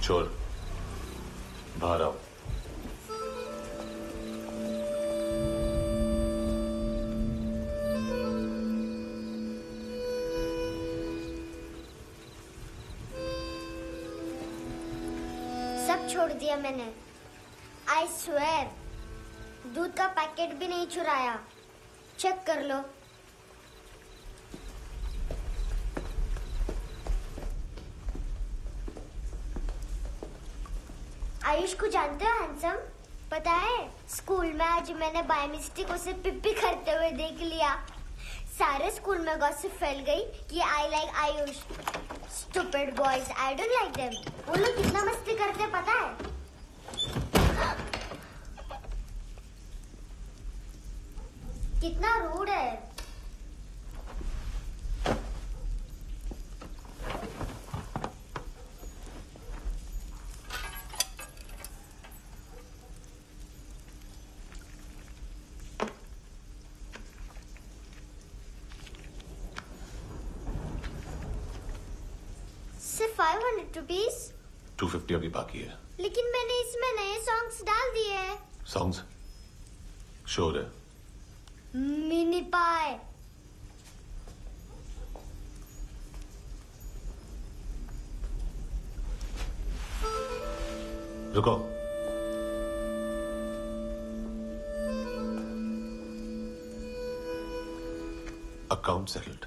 चोर, बाहर आओ। सब छोड़ दिया मैंने। आई स्वेयर, दूध का पैकेट भी नहीं चुराया। चेक कर लो। आयुष को जानते हो हैंडसम? पता है स्कूल में आज मैंने बाय मिस्टेक उसे पिप्पी करते हुए देख लिया। सारे स्कूल में गॉसिप फैल गई कि I like Ayush. Stupid boys, I don't like them. वो लोग कितना मस्ती करते हैं पता है? कितना रूड है। सिर्फ 500 रुपीज। 250 अभी बाकी है। लेकिन मैंने इसमें नए सॉन्ग्स डाल दिए हैं। सॉन्ग्स? शोर है। मिनी पाए। रुको। Account settled.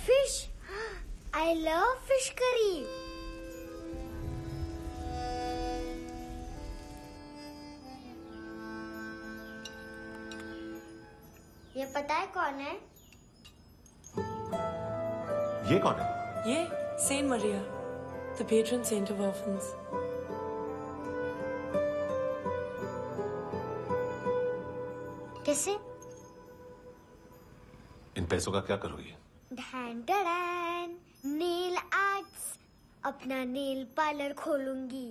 Fish, I love fish curry. ये पता है कौन है? ये कौन है? ये saint Maria, the patron saint of orphans. कैसे? इन पैसों का क्या करोगी? ढैन नील आर्ट्स, अपना नील पार्लर खोलूंगी।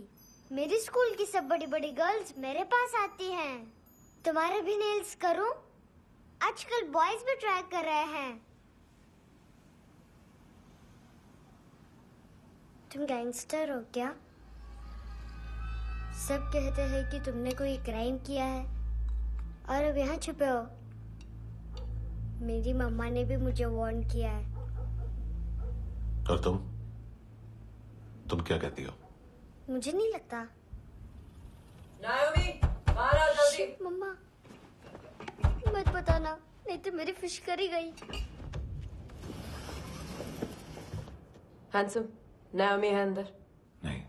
मेरी स्कूल की सब बड़ी बड़ी गर्ल्स मेरे पास आती हैं। तुम्हारे भी नेल्स करूं? आजकल बॉयज भी ट्राई कर रहे हैं। तुम गैंगस्टर हो क्या? सब कहते हैं कि तुमने कोई क्राइम किया है और अब यहाँ छुपे हो। मेरी मम्मा ने भी मुझे वार्न किया है। और तुम क्या कहती हो? मुझे नहीं लगता। नायोमी, बाहर आओ जल्दी। मम्मा मत बताना, नहीं तो मेरी फिश करी गई। हैंडसम, नायोमी है अंदर। नहीं।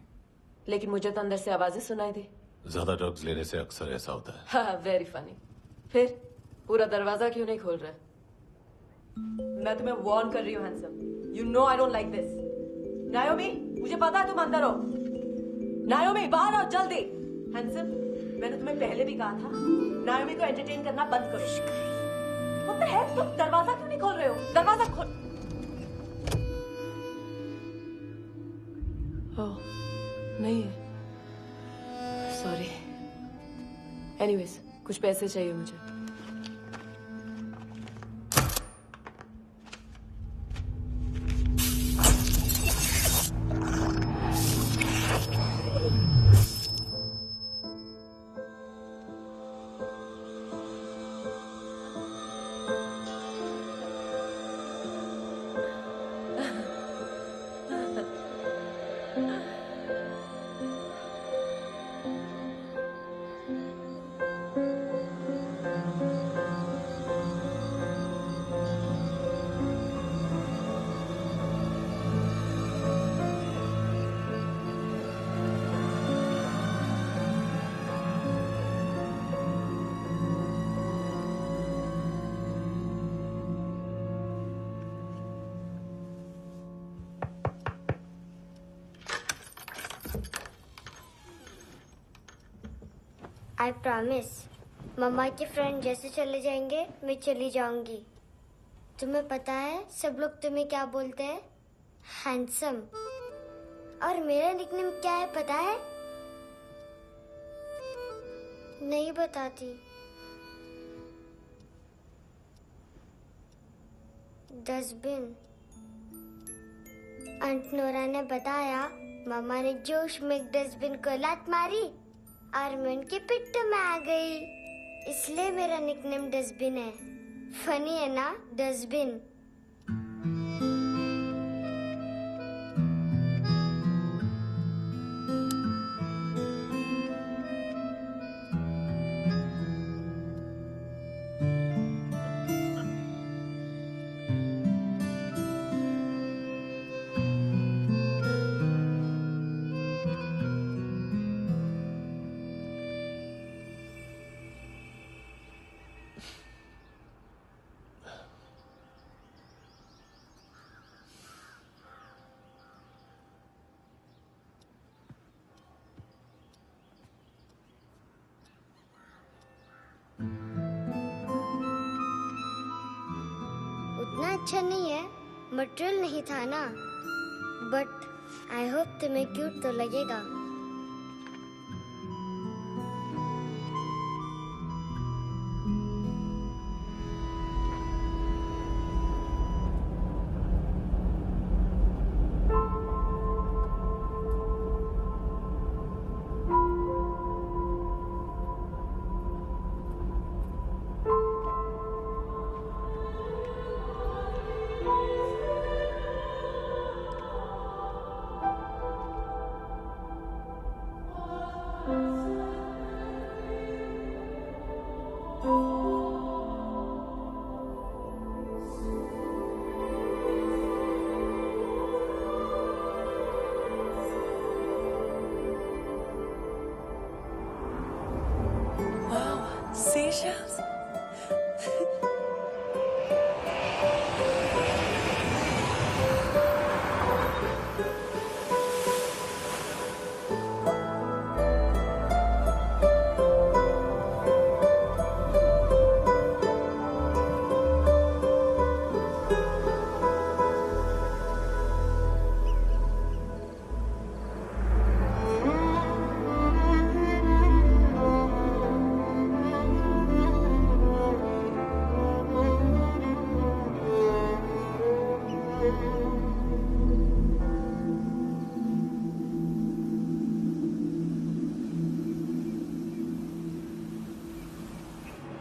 लेकिन मुझे तो अंदर से आवाजें सुनाई दी। ज्यादा ड्रग्स लेने से अक्सर ऐसा होता है। हाँ, वेरी फनी। फिर पूरा दरवाजा क्यों नहीं खोल रहा? मैं तुम्हें वार्न कर रही हूँ handsome. You know I don't like this. नायोमी, मुझे पता है तुम अंदर हो। नायोमी, बाहर आओ जल्दी। हैंडसम, मैंने तुम्हें पहले भी कहा था नायोमी को एंटरटेन करना बंद करो। What the heck? तुम दरवाजा क्यों नहीं खोल रहे हो? दरवाजा खोल। ओह, नहीं है। सॉरी। एनीवेज, कुछ पैसे चाहिए मुझे। आई प्रॉमिस, मम्मा के फ्रेंड जैसे चले जाएंगे मैं चली जाऊंगी। तुम्हें पता है सब लोग तुम्हें क्या बोलते हैं? हैंडसम। और मेरा निकनेम क्या है पता है? नहीं बताती। डस्टबिन। आंट नोरा ने बताया मामा ने जोश में एक डस्टबिन को लात मारी और मैं उनके पिट्ठू में आ गई। इसलिए मेरा निकनेम डस्टबिन है। फनी है ना, डस्टबिन। उतना अच्छा नहीं है, मटेरियल नहीं था ना, बट आई होप तुम्हें क्यूट तो लगेगा। Seashells?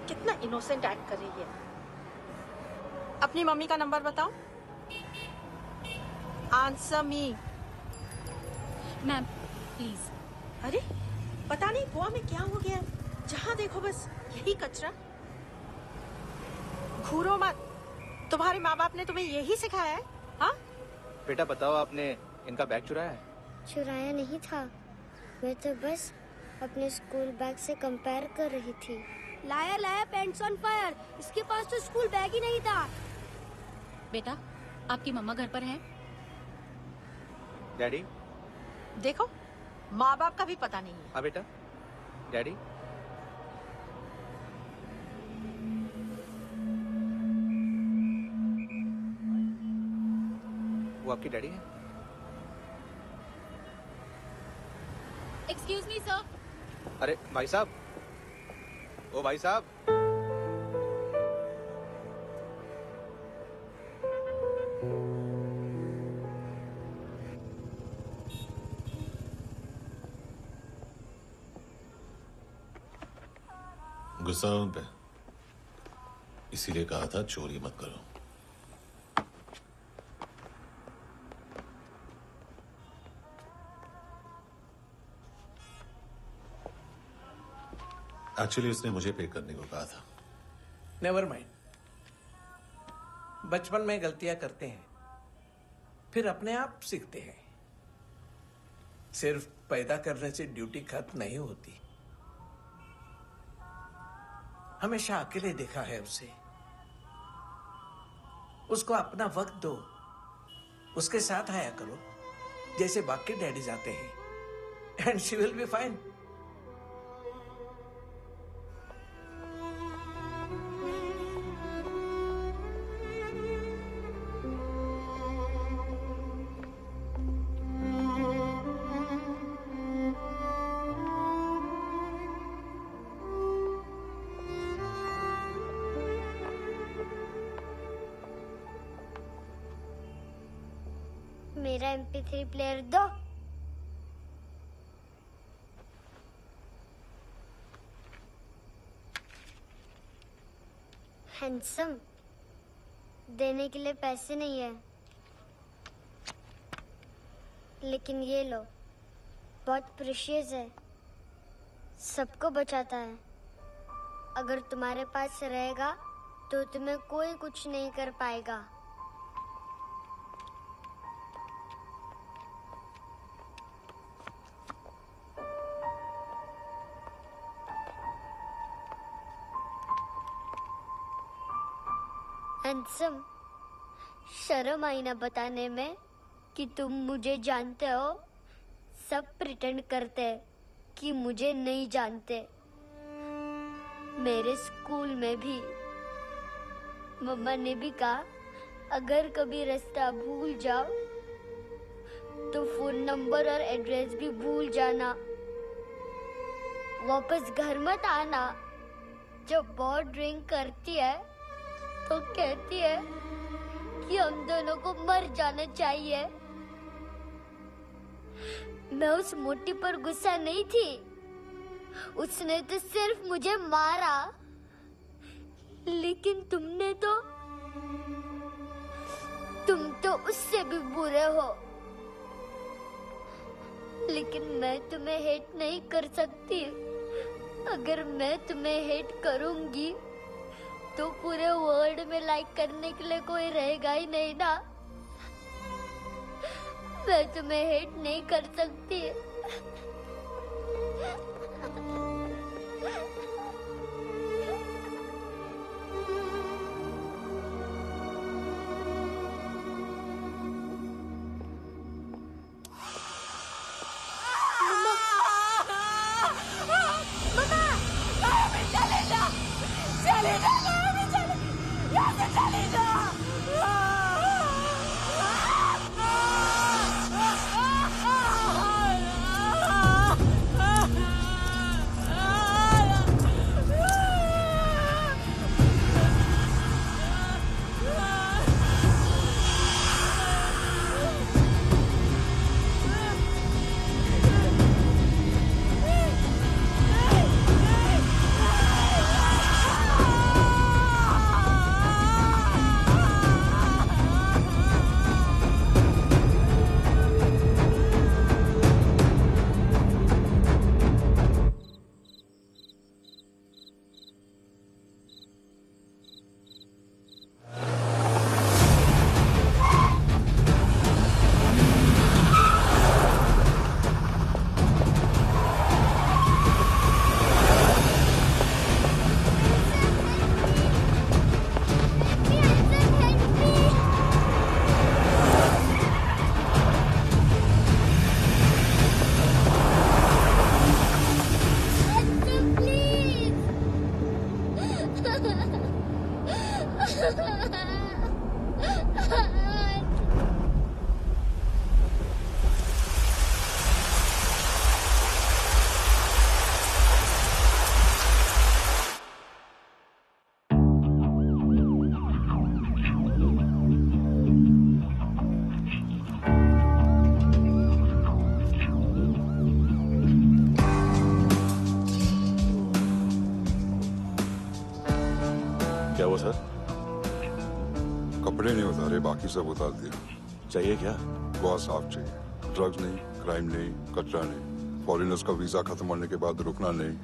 कितना इनोसेंट एक्ट कर रही है। अपनी मम्मी का नंबर बताओ। Answer me. Ma'am please. अरे पता नहीं गोवा में क्या हो गया है, जहाँ देखो बस यही कचरा। घूरो मत। तुम्हारे माँ बाप ने तुम्हें यही सिखाया है? हाँ बेटा बताओ, आपने इनका बैग चुराया है? चुराया नहीं था, मैं तो बस अपने स्कूल बैग से कंपेयर कर रही थी। लाया लाया पैंट्स ऑन फायर, इसके पास तो स्कूल बैग ही नहीं था। बेटा आपकी मम्मा घर पर है? डैडी? देखो माँ बाप का भी पता नहीं है। हाँ बेटा। डैडी? वो आपकी डैडी है? Excuse me sir. अरे भाई साहब, ओ भाई साहब। गुस्सा उन पे, इसीलिए कहा था चोरी मत करो। एक्चुअली उसने मुझे पे करने को कहा था। Never mind. बचपन में गलतियां करते हैं, फिर अपने आप सीखते हैं। सिर्फ पैदा करने से ड्यूटी खत्म नहीं होती। हमेशा अकेले देखा है उसे। उसको अपना वक्त दो, उसके साथ आया करो जैसे बाकी डैडीज आते हैं, and she will be fine. मेरा MP3 प्लेयर दो। हैंडसम, देने के लिए पैसे नहीं है, लेकिन ये लो, बहुत प्रेशियस है, सबको बचाता है। अगर तुम्हारे पास रहेगा तो तुम्हें कोई कुछ नहीं कर पाएगा। हैंडसम, शर्म आई ना बताने में कि तुम मुझे जानते हो। सब प्रिटेंड करते हैं कि मुझे नहीं जानते। मेरे स्कूल में भी मम्मा ने भी कहा, अगर कभी रास्ता भूल जाओ तो फोन नंबर और एड्रेस भी भूल जाना। वापस घर मत आना। जब बहुत ड्रिंक करती है तो कहती है कि हम दोनों को मर जाना चाहिए। मैं उस मोटी पर गुस्सा नहीं थी, उसने तो सिर्फ मुझे मारा। लेकिन तुम तो उससे भी बुरे हो। लेकिन मैं तुम्हें हेट नहीं कर सकती। अगर मैं तुम्हें हेट करूंगी तो पूरे वर्ल्ड में लाइक करने के लिए कोई रहेगा ही नहीं ना। मैं तुम्हें हेट नहीं कर सकती। क्या हुआ सर? कपड़े नहीं उतारे, बाकी सब उतार दिया। चाहिए क्या? बहुत साफ चाहिए। ड्रग्स नहीं, क्राइम नहीं, कचरा नहीं। फॉरेनर्स का वीजा खत्म होने के बाद रुकना नहीं।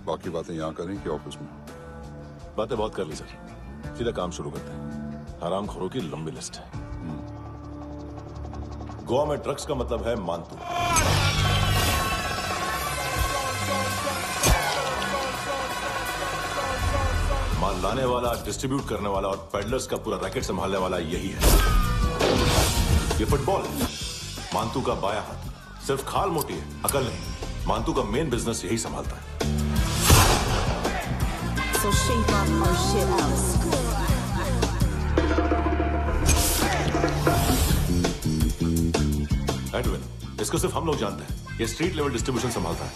बाकी बातें यहाँ करें कि ऑफिस में? बातें बहुत कर ली सर, सीधा काम शुरू करते हैं। हरामखोरों की लंबी लिस्ट है। गोवा में ड्रग्स का मतलब है मानतू। माल लाने वाला, डिस्ट्रीब्यूट करने वाला और पेडलर्स का पूरा रैकेट संभालने वाला यही है। ये फुटबॉल है, मानतू का बायां हाथ। सिर्फ खाल मोटी है, अकल नहीं। मानतू का मेन बिजनेस यही संभालता है। So shake off our shit out. Edwin, इसको सिर्फ हम लोग जानते हैं। ये स्ट्रीट लेवल डिस्ट्रीब्यूशन संभालता है,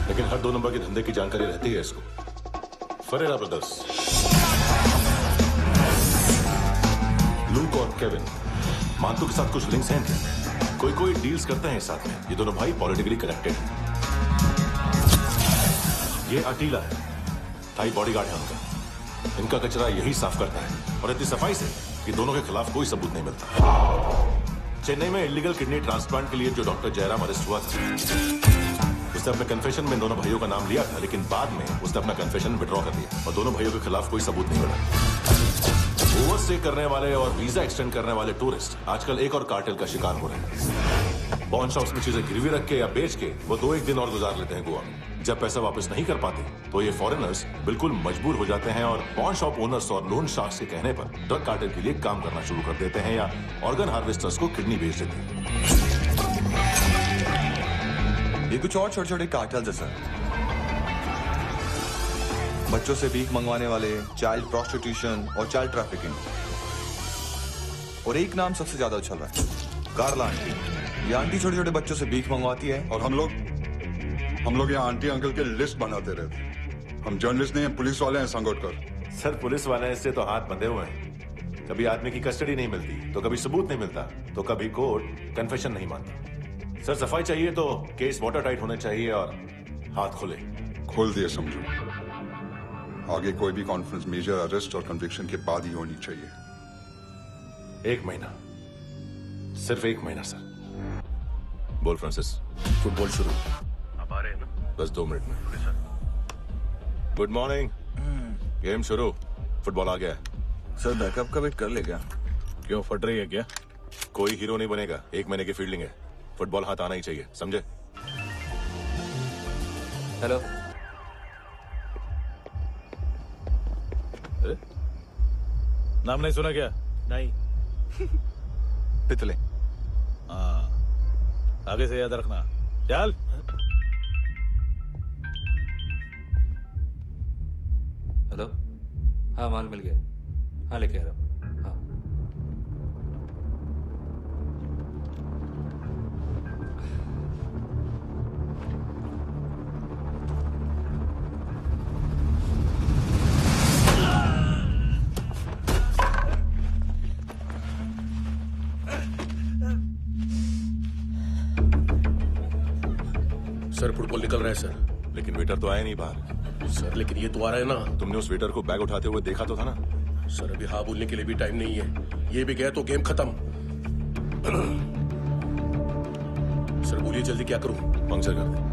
लेकिन हर 2 नंबर के धंधे की जानकारी रहती है इसको। फरेरा ब्रदर्स, लूक और केविन, मानतू के साथ कुछ लिंक्स हैं क्या? कोई डील्स करते हैं साथ में। ये दोनों भाई पॉलिटिकली कनेक्टेड हैं। ये अटीला है, थाई बॉडीगार्ड है उनका। इनका कचरा यही साफ करता है और इतनी सफाई से कि दोनों के खिलाफ कोई सबूत नहीं मिलता। चेन्नई में इलीगल किडनी ट्रांसप्लांट के लिए जो डॉक्टर जयराम अरेस्ट हुआ था, उसने अपने कन्फेशन में दोनों भाइयों का नाम लिया था, लेकिन बाद में उसने अपना कन्फेशन विड्रॉ कर दिया और दोनों भाइयों के खिलाफ कोई सबूत नहीं मिला। ओवरस्टे करने वाले और वीजा एक्सटेंड करने वाले टूरिस्ट आजकल एक और कार्टेल का शिकार हो रहे हैं। पॉन शॉप्स में चीजें गिरवी रख के या बेच के वो 2-1 दिन और गुजार लेते हैं गोवा में। जब पैसा वापस नहीं कर पाते तो ये फॉरेनर्स बिल्कुल मजबूर हो जाते हैं और पॉन शॉप ओनर्स और लोन शार्क्स के कहने पर ड्रग कार्टेल के लिए काम करना शुरू कर देते हैं या ऑर्गन हार्वेस्टर्स को किडनी बेच देते हैं। ये कुछ और छोटे छोटे कार्टेल्स है सर। बच्चों से भीख मंगवाने वाले, चाइल्ड प्रोस्टिट्यूशन और चाइल्ड ट्रैफिकिंग। और एक नाम सबसे ज्यादा उछल रहा है, कार्ला आंटी। ये आंटी छोटे छोटे बच्चों से भीख मंगवाती है और हम लोग यहाँ आंटी अंकल के लिस्ट बनाते रहते हैं। हम जर्नलिस्ट नहीं हैं, पुलिस वाले हैं संगोटकर। सर पुलिस वाले से तो हाथ बंधे हुए हैं। कभी आदमी की कस्टडी नहीं मिलती तो कभी सबूत नहीं मिलता तो कभी कोर्ट कन्फेशन नहीं मानता। सर सफाई चाहिए तो केस वाटर टाइट होने चाहिए और हाथ खुले। खोल दिए समझो। आगे कोई भी कॉन्फ्रेंस मेजर अरेस्ट और कन्विक्शन के बाद ही होनी चाहिए। 1 महीना, सिर्फ 1 महीना सर। बोल फ्रांसिस। फुटबॉल शुरू। आप आ रहे हैं ना? बस 2 मिनट में। Good morning. गेम शुरू। फुटबॉल आ गया है। सर बैकअप का वेट कर ले क्या? क्यों फट रही है क्या? कोई हीरो नहीं बनेगा, 1 महीने की फील्डिंग है। फुटबॉल हाथ आना ही चाहिए, समझे? हेलो। अरे नाम नहीं सुना क्या? नहीं। पितले। हाँ, आगे से याद रखना। चल। हेलो। हाँ माल मिल गया। हाँ लेके आ रहा हूँ। हाँ सर फुटबॉल निकल रहा है सर। लेकिन वेटर तो आया नहीं बाहर। सर लेकिन ये तो आ रहा है ना। तुमने उस वेटर को बैग उठाते हुए देखा तो था ना? सर अभी हाँ बोलने के लिए भी टाइम नहीं है। ये भी गया तो गेम खत्म। सर बोलिए जल्दी क्या करूं? पंक्चर कर दे।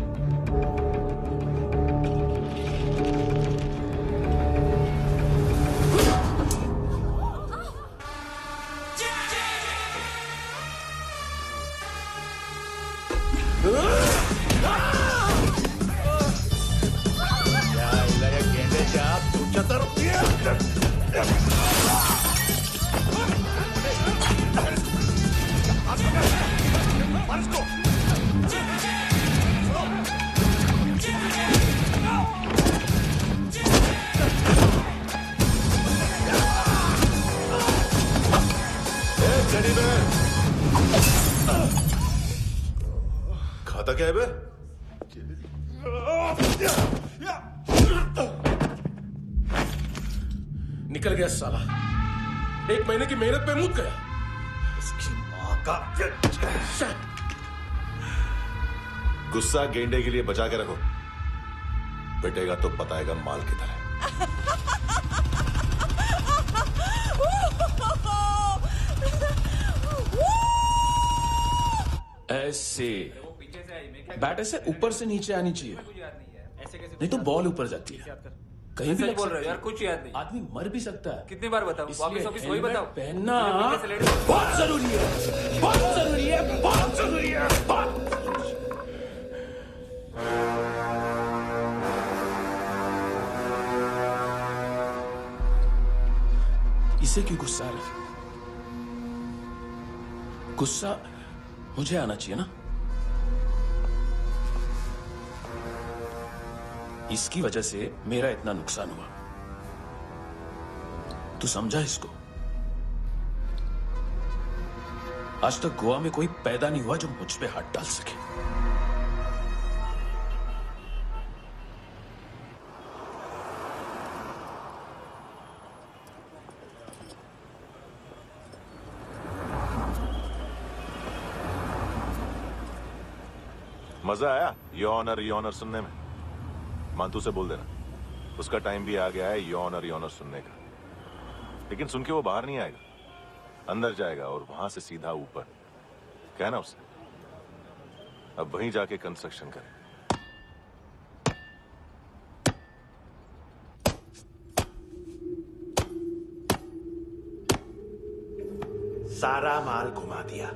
खाता क्या है बे? निकल गया साला। 1 महीने की मेहनत पे मुक गया। इसकी माँ का। गुस्सा गेंडे के लिए बचा के रखो, पिटेगा तो बताएगा माल किधर है। ऐसे बैट ऐसे ऊपर से नीचे आनी चाहिए, नहीं तो बॉल ऊपर जाती है। कहीं भी बोल रहे हो यार, कुछ याद नहीं। आदमी मर भी सकता है। कितनी बार बताओ? वापस ऑफिस वही बताओ। पहनना बहुत जरूरी है, बहुत जरूरी है, बहुत जरूरी है, बहुत। इसे क्यों गुस्सा आ रहा? गुस्सा मुझे आना चाहिए ना। इसकी वजह से मेरा इतना नुकसान हुआ। तू समझा इसको? आज तक गोवा में कोई पैदा नहीं हुआ जो मुझ पे हाथ डाल सके। मजा आया ये ऑनर सुनने में? मानतू से बोल देना उसका टाइम भी आ गया है यौन और यौनर सुनने का। लेकिन सुन के वो बाहर नहीं आएगा, अंदर जाएगा और वहां से सीधा ऊपर। कहना उसे अब वहीं जाके कंस्ट्रक्शन करे। सारा माल घुमा दिया।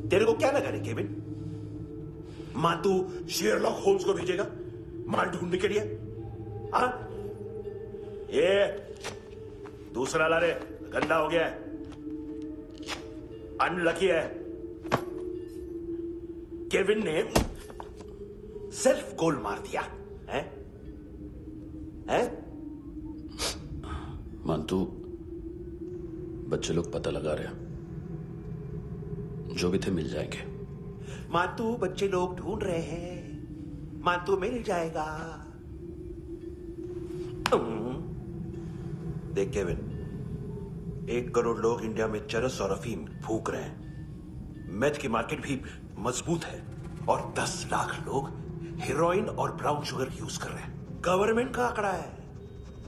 तेरे को क्या लगा रे केविन? मां तू शेरलॉक होम्स को भेजेगा माल ढूंढने के लिए? हाँ, ये दूसरा ला रे, गंदा हो गया है, अनलकी है। केविन ने सेल्फ गोल मार दिया है? मानतू, बच्चे लोग पता लगा रहे हैं, जो भी थे मिल जाएंगे। मातू बच्चे लोग ढूंढ रहे हैं, मातू मिल जाएगा। देख केविन, 1 करोड़ लोग इंडिया में चरस और अफीम फूक रहे हैं। मेथ की मार्केट भी मजबूत है और 10 लाख लोग हेरोइन और ब्राउन शुगर यूज कर रहे हैं। गवर्नमेंट का आंकड़ा है,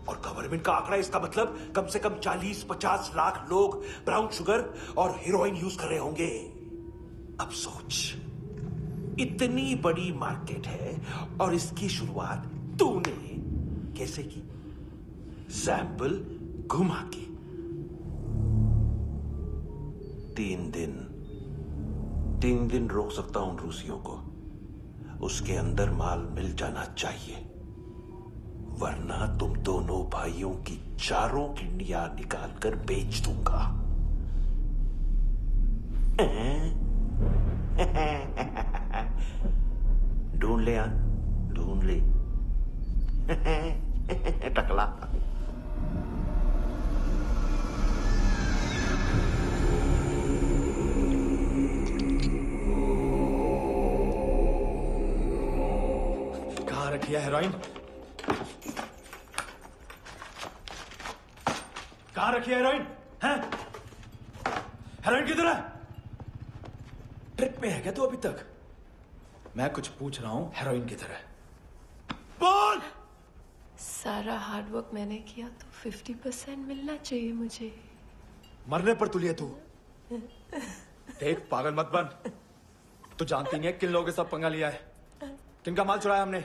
और गवर्नमेंट का आंकड़ा इसका मतलब कम से कम 40-50 लाख लोग ब्राउन शुगर और हेरोइन यूज कर रहे होंगे। अब सोच, इतनी बड़ी मार्केट है और इसकी शुरुआत तूने कैसे की? सैंपल घुमा के। 3 दिन रोक सकता हूं रूसियों को, उसके अंदर माल मिल जाना चाहिए, वरना तुम दोनों भाइयों की चारों किडनियां निकाल कर बेच दूंगा। ढूंढ ले यार, ढूंढ ले। टकला। कहाँ रखी है हेरोइन? कहाँ रखी है हेरोइन? हैं? हेरोइन किधर है? ट्रिप में है क्या तू अभी तक? मैं कुछ पूछ रहा हूं, हेरोइन किधर है? बोल! सारा हार्डवर्क मैंने किया तो 50% मिलना चाहिए मुझे। मरने पर तुलिए तू। देख, पागल मत बन। तू जानती नहीं है किन लोगों के साथ पंगा लिया है, किनका माल चुराया हमने।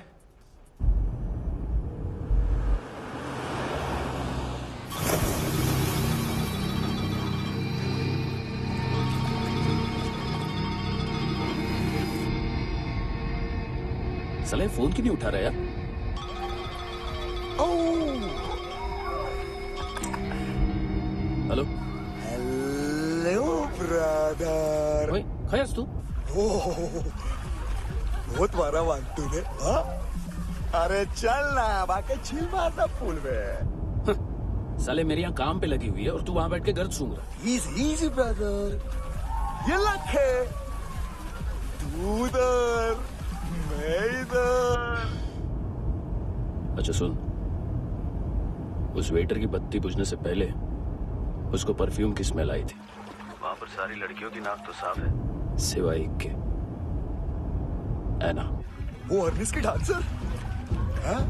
साले फोन क्यों नहीं उठा रहा यार? Hello hello brother. ओए खयास तू? बहुत मारा मानतू ने। हाँ? अरे चल ना, बाकी छील मारना पूल में। साले मेरी यहाँ काम पे लगी हुई है और तू वहां बैठ के गर्द सूंघ रहा। इजी ब्रदर, ये लक है। तू उधर, मैं इधर। अच्छा सुन, उस वेटर की बत्ती बुझने से पहले उसको परफ्यूम की स्मेल आई थी। वहां पर सारी लड़कियों की नाक तो साफ है, सिवाय एक के, एना। वो अर्निस की डांसर? हाँ?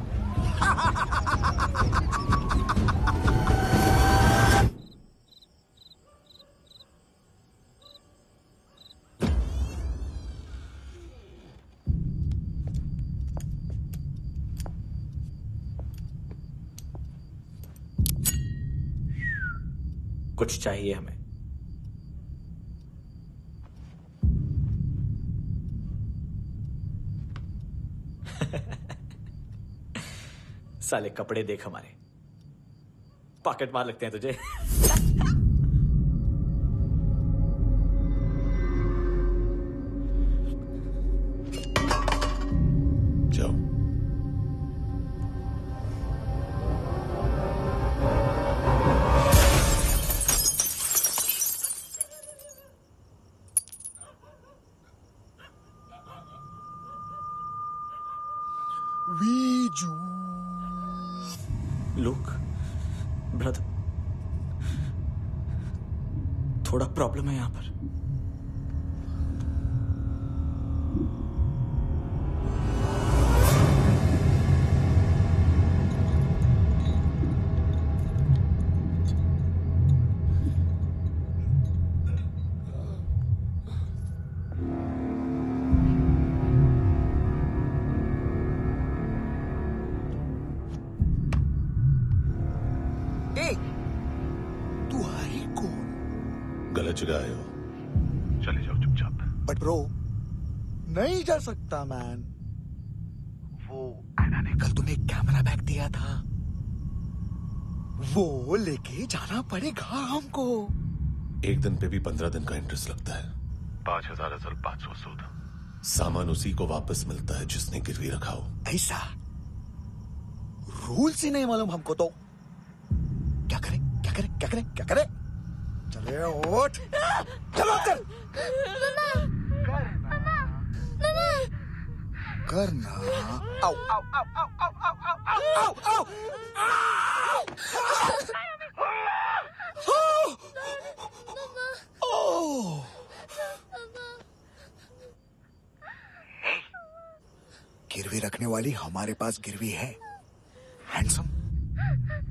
कुछ चाहिए हमें। साले कपड़े देख हमारे, पॉकेट मार लगते हैं तुझे। जाओ। लुक ब्रदर, थोड़ा प्रॉब्लम है यहां पर। गलत जगह आए हो, चले जाओ चुपचाप। बट ब्रो, नहीं जा सकता मैन। वो एना ने कल तुम्हें एक कैमरा बैग दिया था, वो लेके जाना पड़ेगा हमको। एक दिन पे भी 15 दिन का इंटरेस्ट लगता है। 5,000 असल 500 सूद। सामान उसी को वापस मिलता है जिसने गिरवी रखा हो। ऐसा रूल्स ही नहीं मालूम हमको तो। क्या करें क्या करें क्या करें क्या करें? चले उठ, चलो चल। करना। आओ आओ आओ आओ आओ आओ आओ आओ आओ। गिरवी रखने वाली हमारे पास गिरवी है। हैंडसम,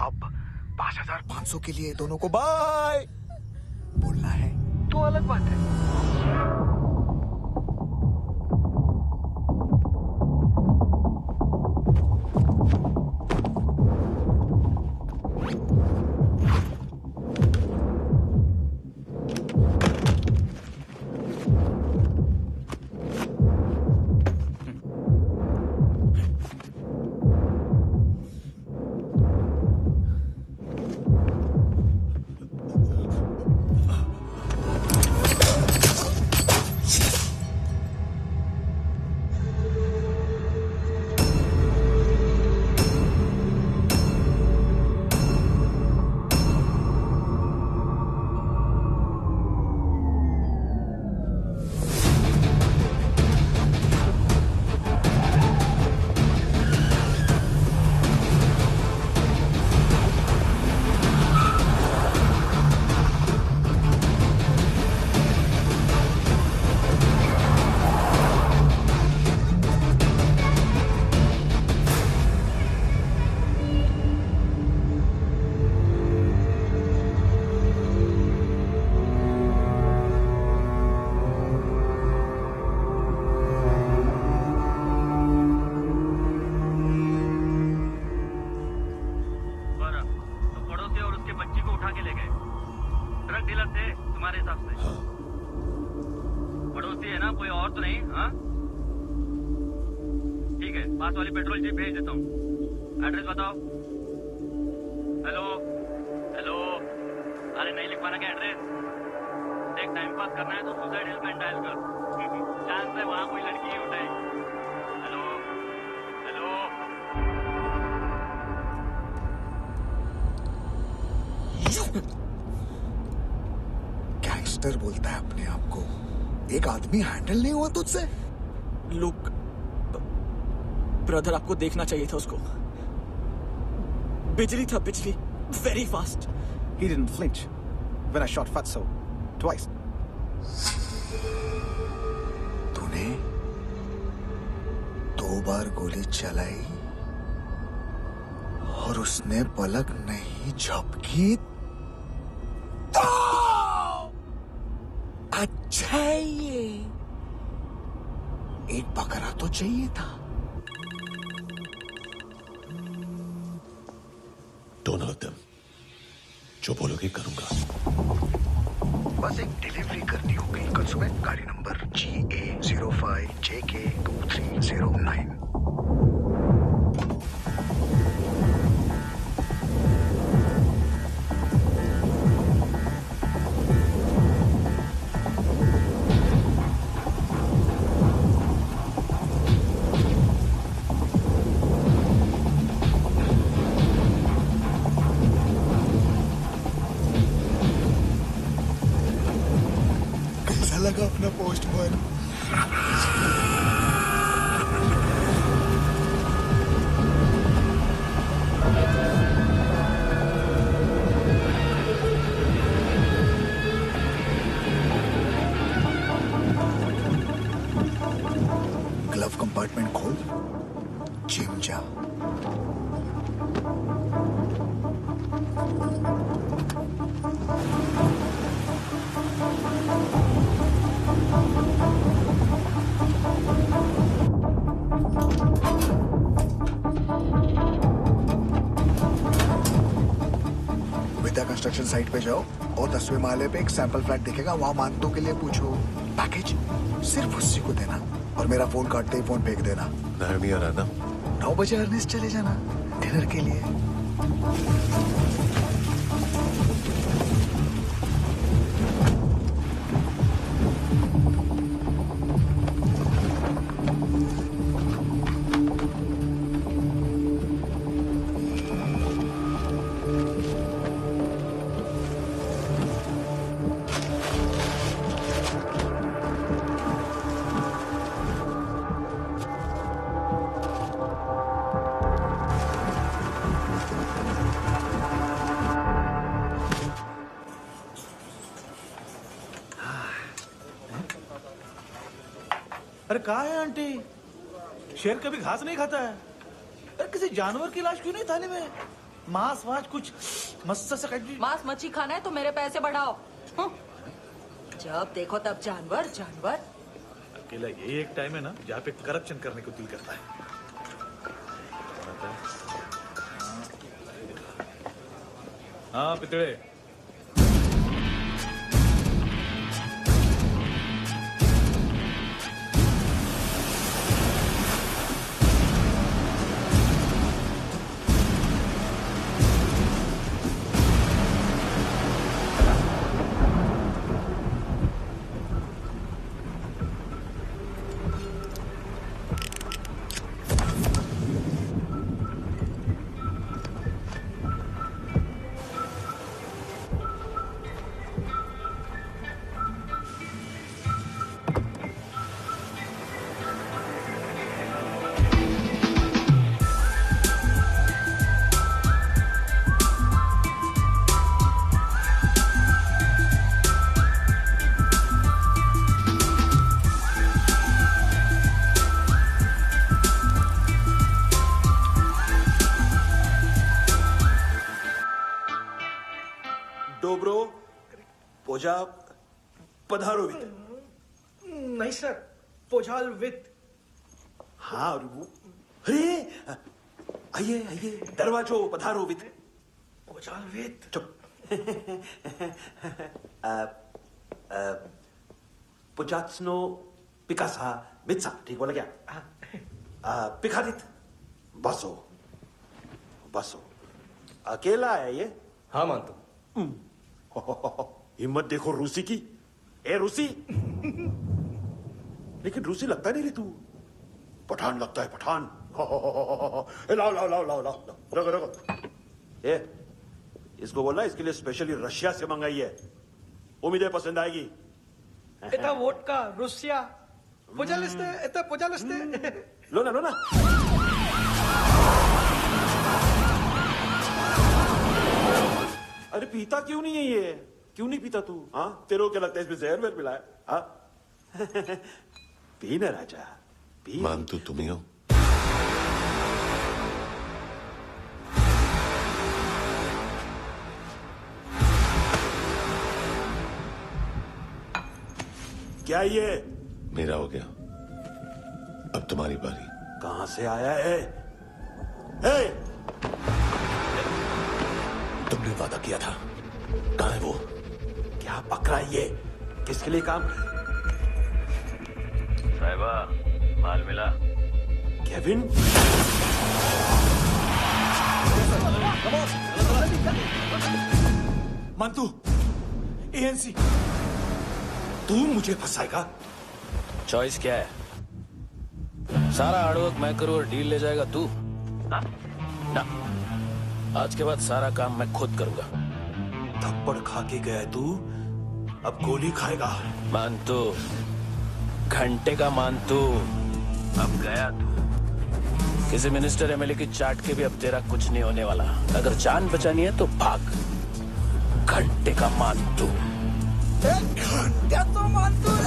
अब 5,500 के लिए दोनों को बाय बोलना है तो अलग बात है। पास वाली पेट्रोल जीप भेज देता हूँ। एड्रेस बताओ। हेलो हेलो, अरे नहीं लिख पाना क्या एड्रेस? देख, टाइम पास करना है तो सुसाइड हेल्पलाइन डायल कर। चांस है वहाँ कोई लड़की ही उठाए। Hello hello. गैंगस्टर बोलता है अपने आप को। एक आदमी हैंडल नहीं हुआ तुझसे? लुक ब्रदर, आपको देखना चाहिए था उसको। बिजली था, बिजली, very fast. He didn't flinch when I shot Fatso twice. तूने 2 बार गोली चलाई और उसने पलक नहीं झपकी तो अच्छा है ये। एक बकरा तो चाहिए था। Don't hurt them. जो बोलोगे करूंगा। बस एक डिलीवरी करनी होगी कल सुबह। गाड़ी नंबर GA05JK2309। लगा अपना पोस्टमैन। ग्लव कंपार्टमेंट खोल, जिम जा। पे जाओ और 10वें माले पे एक सैंपल फ्लैट दिखेगा, वहां मानतू के लिए पूछो। पैकेज सिर्फ उसी को देना और मेरा फोन काटते ही फोन फेंक देना। नायोमी आ रहा ना? 9 बजे अर्नेस्ट चले जाना डिनर के लिए। अरे कहाँ है आंटी? शेर कभी घास नहीं खाता है। अरे किसी जानवर की लाश क्यों नहीं थाली में? मांस वास कुछ मस्त से काट। मांस मच्छी खाना है तो मेरे पैसे बढ़ाओ। जब देखो तब जानवर जानवर। अकेला यही एक टाइम है ना जहाँ पे करप्शन करने को दिल करता है। हाँ पितड़े, पोजा पधारो वित। नहीं सर, पोजाल वित। हाँ और वो, अरे आइए आइए, दरवाजो पधारो वित। पोजाल वित। चुप। पुजात्सनो पिकासा मित्सा, ठीक बोला क्या? पिखादित बसो बसो। अकेला है ये? हाँ मानतो। हिम्मत देखो रूसी की। ए रूसी, लेकिन रूसी लगता नहीं रे तू, पठान लगता है पठान। लाओ लाओ लाओ लाओ लाओ, रगो रगो। ए इसको बोलना इसके लिए स्पेशली रशिया से मंगाई है, उम्मीद है पसंद आएगी। इतना वोडका रुसिया पोजालिस्ते, इतना पोजालिस्ते। लो ना लो ना। अरे पीता क्यों नहीं है ये? क्यों नहीं पीता तू? हाँ तेरे को क्या लगता है इसमें जहर वहर मिला है? हाँ पी ना राजा पी। मान तू तुम ही हो। क्या ये? मेरा हो गया, अब तुम्हारी बारी। कहां से आया है? हे! तुमने वादा किया था, कहां है वो? क्या पकड़ा ये? किसके लिए काम? साहिबा माल मिला? केविन? मंतू, एएनसी। तू मुझे फंसाएगा? चॉइस क्या है? सारा हार्डवर्क मैं करूं और डील ले जाएगा तू? ना, आज के बाद सारा काम मैं खुद करूंगा। थप्पड़ खा के गया तू, अब गोली खाएगा। मानतू, घंटे का मानतू, अब गया तू। किसी मिनिस्टर एमएलए की चाट के भी अब तेरा कुछ नहीं होने वाला। अगर जान बचानी है तो भाग। घंटे का मानतू। घंटे तो मानतू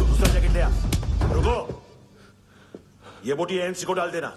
दूसरा जैकेट ले आ। रुको, ये बोटी एएनसी को डाल देना।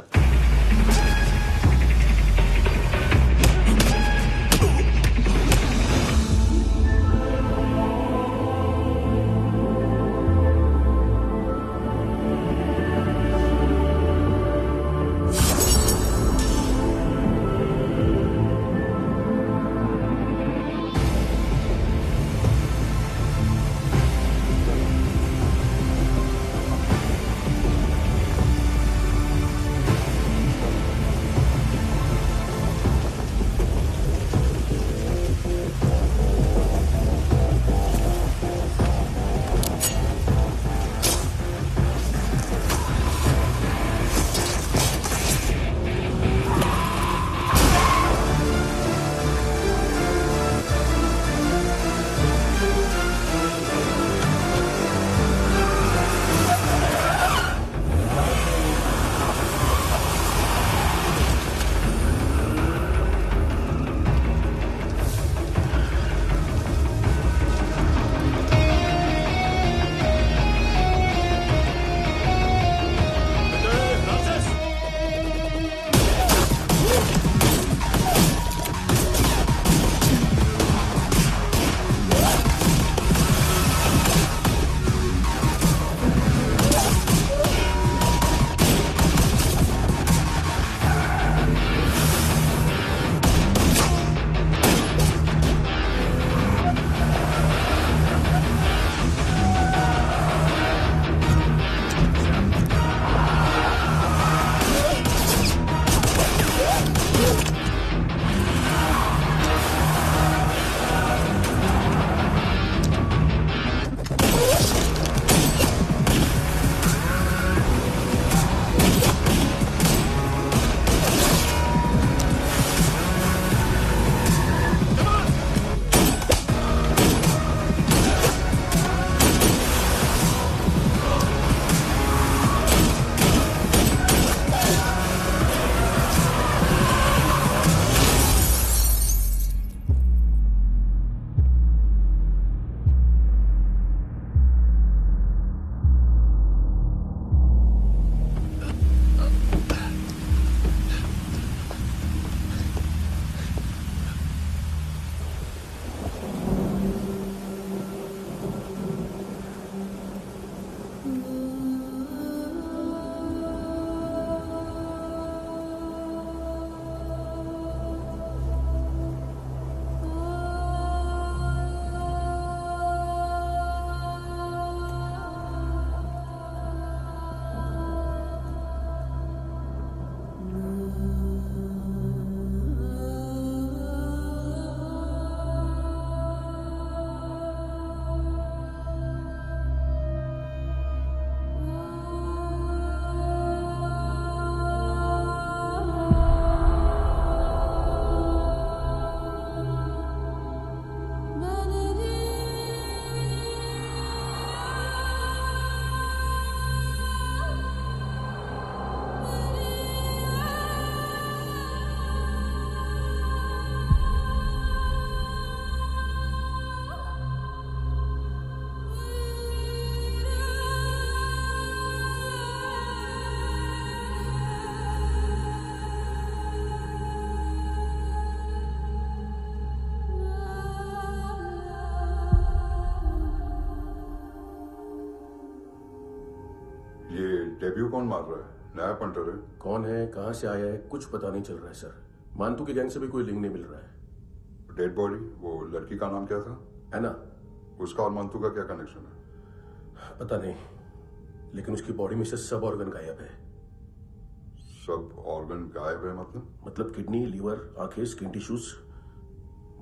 डेब्यू कौन मार रहा है? नया पंटर है। कौन है, कहां से आया है, कुछ पता नहीं चल रहा है सर। मानतू की गैंग से भी कोई लिंक नहीं मिल रहा है। डेड बॉडी, वो लड़की का नाम क्या था? है ना? उसका और मंतू का क्या कनेक्शन है? पता नहीं, लेकिन उसकी बॉडी में से सब ऑर्गन गायब है। सब ऑर्गन गायब है मतलब किडनी, लीवर, आंखें, स्किन टिश्यूज,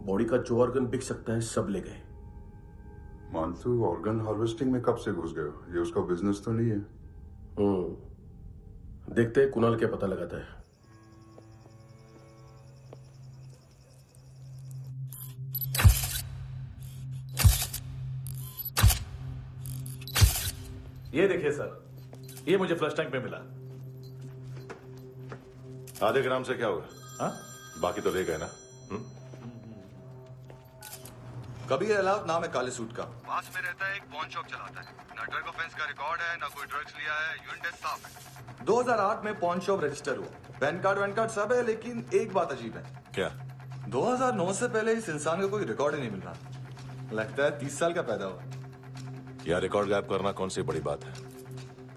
बॉडी का जो ऑर्गन बिक सकता है सब ले गए। मंतू ऑर्गन हार्वेस्टिंग में कब से घुस गए? ये उसका बिजनेस तो नहीं है? देखते हैं कुणाल क्या पता लगाता है। ये देखिए सर, ये मुझे फ्लश टैंक में मिला। आधे ग्राम से क्या होगा? हाँ? बाकी तो ले गए ना? कबीर अलाव नाम है काले सूट का। पास में रहता है, एक पॉन शॉप चलाता है। ना ड्रग ऑफेंस का रिकॉर्ड है, ना कोई ड्रग्स लिया है। यूनिट साफ है। 2008 में पॉन शॉप रजिस्टर हुआ। पैन कार्ड सब है, लेकिन एक बात अजीब है। क्या? 2009 से पहले इस इंसान का कोई रिकॉर्ड ही नहीं मिल रहा। लगता है 30 साल का पैदा हुआ। यार रिकॉर्ड गायब करना कौन सी बड़ी बात है?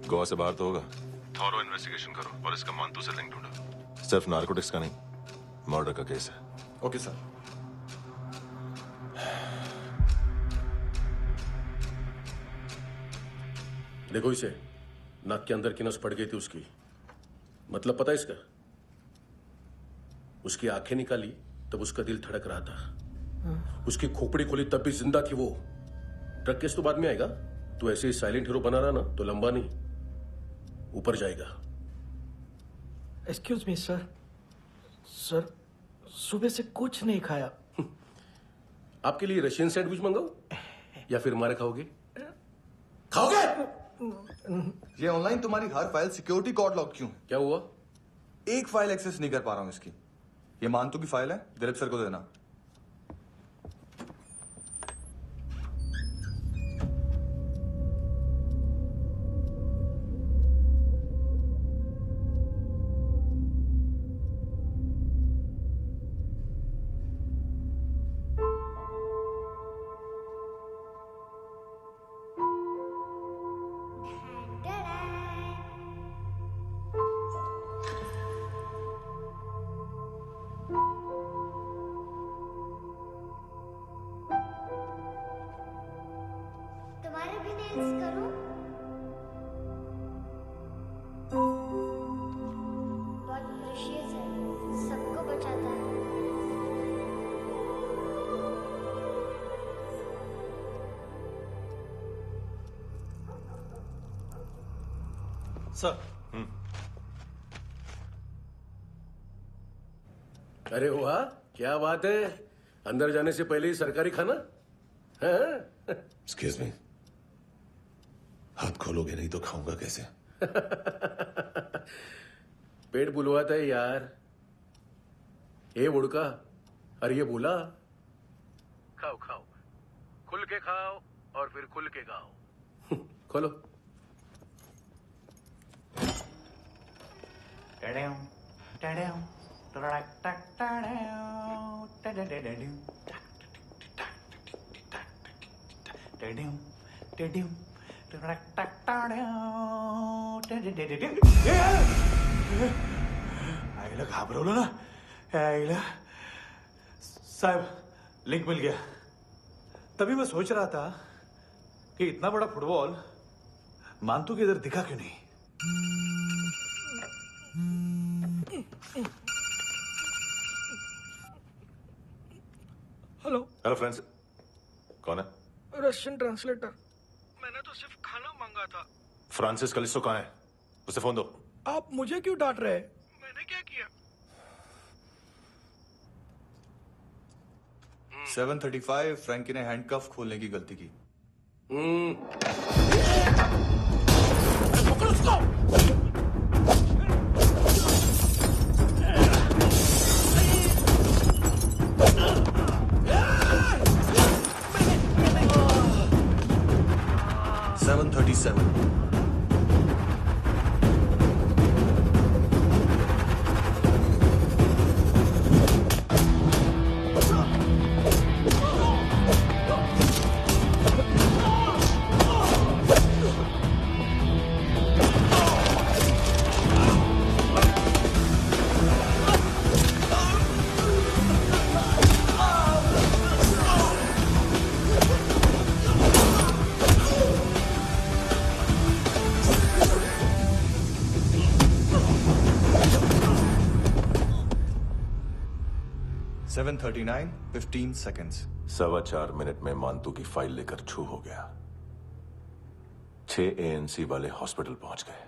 गोवा से बाहर तो होगा। थॉरो इन्वेस्टिगेशन करो और इसका मंतू से लिंक ढूंढो। सिर्फ नार्कोटिक्स का नहीं, मर्डर का केस है। Okay sir. देखो इसे, नाक के अंदर की नस पड़ गई थी उसकी। मतलब पता है इसका? उसकी आंखें निकाली तब उसका दिल धड़क रहा था। उसकी खोपड़ी खोली तब भी जिंदा थी वो। ड्रग केस तो बाद में आएगा। तो ऐसे ही साइलेंट हीरो बना रहा ना तो लंबा नहीं, ऊपर जाएगा। एक्सक्यूज मी सर, सर सुबह से कुछ नहीं खाया। आपके लिए रशियन सैंडविच मंगाओ या फिर मारे खाओगे? खाओगे? ये ऑनलाइन तुम्हारी हर फाइल सिक्योरिटी कोड लॉक क्यों? क्या हुआ? एक फाइल एक्सेस नहीं कर पा रहा हूं इसकी। ये मानतू की फाइल है, दिलीप सर को देना। तुम्हारे भी नेल्स करूं? बहुत प्रेशियस है, सबको बचाता है। सर। अरे वाह, क्या बात है। अंदर जाने से पहले ही सरकारी खाना। एक्सक्यूज मी, हाथ खोलोगे नहीं तो खाऊंगा कैसे? पेट बुलवाता है यार। ए बुड़का, अरे ये बोला। खाओ खाओ, खुल के खाओ और फिर खुल के गाओ। खोलो। आईला घाबरवलं ना? आईला साहब, लिंक मिल गया। तभी मैं सोच रहा था कि इतना बड़ा फुटबॉल मानतू के इधर दिखा क्यों नहीं? हेलो। हेलो फ्रेंड्स, कौन है? Russian translator. मैंने तो सिर्फ खाना मांगा था। फ्रांसिस कलिस्टो कहाँ है? उसे फोन दो। आप मुझे क्यों डांट रहे हैं? मैंने क्या किया? 735 फ्रैंकी ने हैंडकफ खोलने की गलती की। पकड़ो उसको। 737 Oh! 7:39, 15 seconds. 4.25 मिनट में मानतू की फाइल लेकर छू हो गया। 6 ANC वाले हॉस्पिटल पहुंच गए।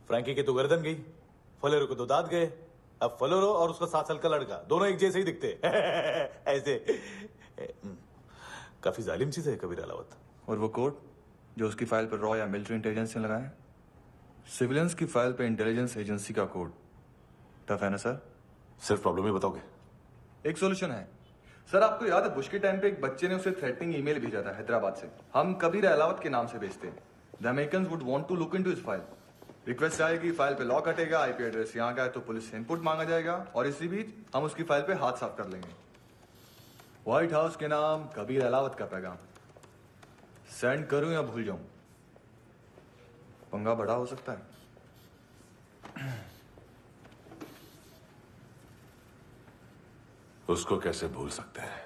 फ्रैंकी की तो गर्दन गई, फलेरो को तो दांत गए। अब फलेरो और उसका 7 साल का लड़का दोनों एक जैसे ही दिखते ऐसे। काफी जालिम चीज है कबीर अलावत। और वो कोड जो उसकी फाइल पर रॉ या मिलिट्री इंटेलिजेंस ने लगाए, सिविलियंस की फाइल पे इंटेलिजेंस एजेंसी का कोड। टफ है ना सर? सिर्फ प्रॉब्लम ही बताओगे? एक सॉल्यूशन है सर। आपको याद है बुश के टाइम पे एक बच्चे ने उसे थ्रेटनिंग ईमेल भेजा था हैदराबाद से। हम कबीर अलावत के नाम से भेजते हैं। The Americans would want to look into his file. Request आएगी, फाइल पे लॉक हटेगा, आईपी एड्रेस यहाँ का है तो पुलिस से इनपुट मांगा जाएगा और इसी बीच हम उसकी फाइल पे हाथ साफ कर लेंगे। व्हाइट हाउस के नाम कबीर अलावत का पैगाम। सेंड करूं या भूल जाऊं? पंगा बड़ा हो सकता है। उसको कैसे भूल सकते हैं?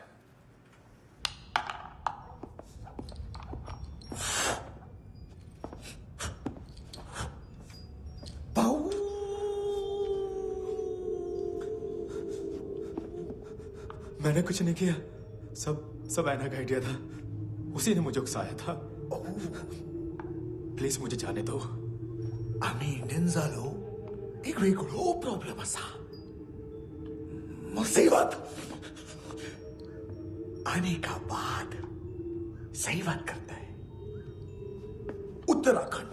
मैंने कुछ नहीं किया, सब ऐना का आइडिया था। उसी ने मुझे उकसाया था। प्लीज मुझे जाने दो। आम्ही इंडियन झालो एक वेगळो प्रॉब्लेम असा, मुसीबत आने का बाद सही बात करता है। उत्तराखंड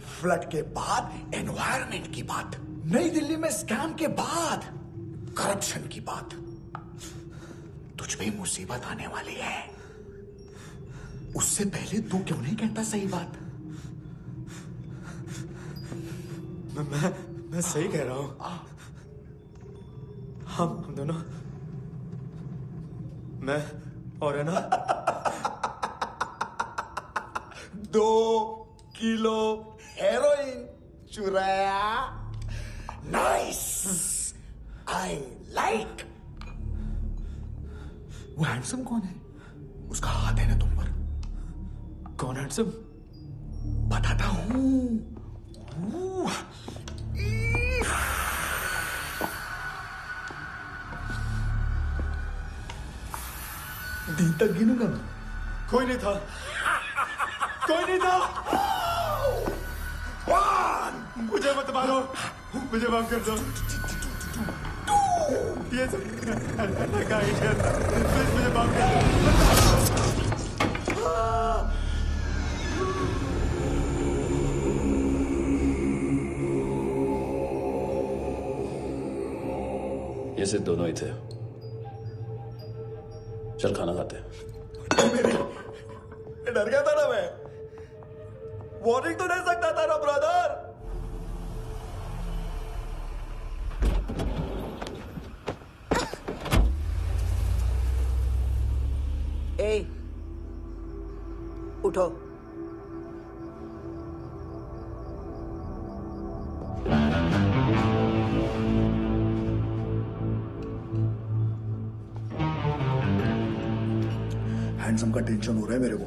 फ्लड के बाद एनवायरनमेंट की बात, नई दिल्ली में स्कैम के बाद करप्शन की बात। तुझ पे मुसीबत आने वाली है, उससे पहले तू क्यों नहीं कहता सही बात? मैं सही कह रहा हूं। हम दोनों, मैं और है ना 2 किलो हेरोइन चुराया। Nice, I like. वो हैंडसम कौन है? उसका हाथ है ना तुम पर? कौन हैंडसम? बताता हूं। दिन तक गिनूंगा मैं। कोई नहीं था, कोई नहीं था। मुझे मत मारो, मुझे माफ कर दो। ये सब का आइडिया था। प्लीज मुझे माफ कर दो। ये सिर्फ दोनों ही थे। चल खाना खाते हैं। डर गया था ना मैं। वार्निंग तो दे सकता था ना ब्रदर। ए, उठो। हैंडसम का टेंशन हो रहा है मेरे को।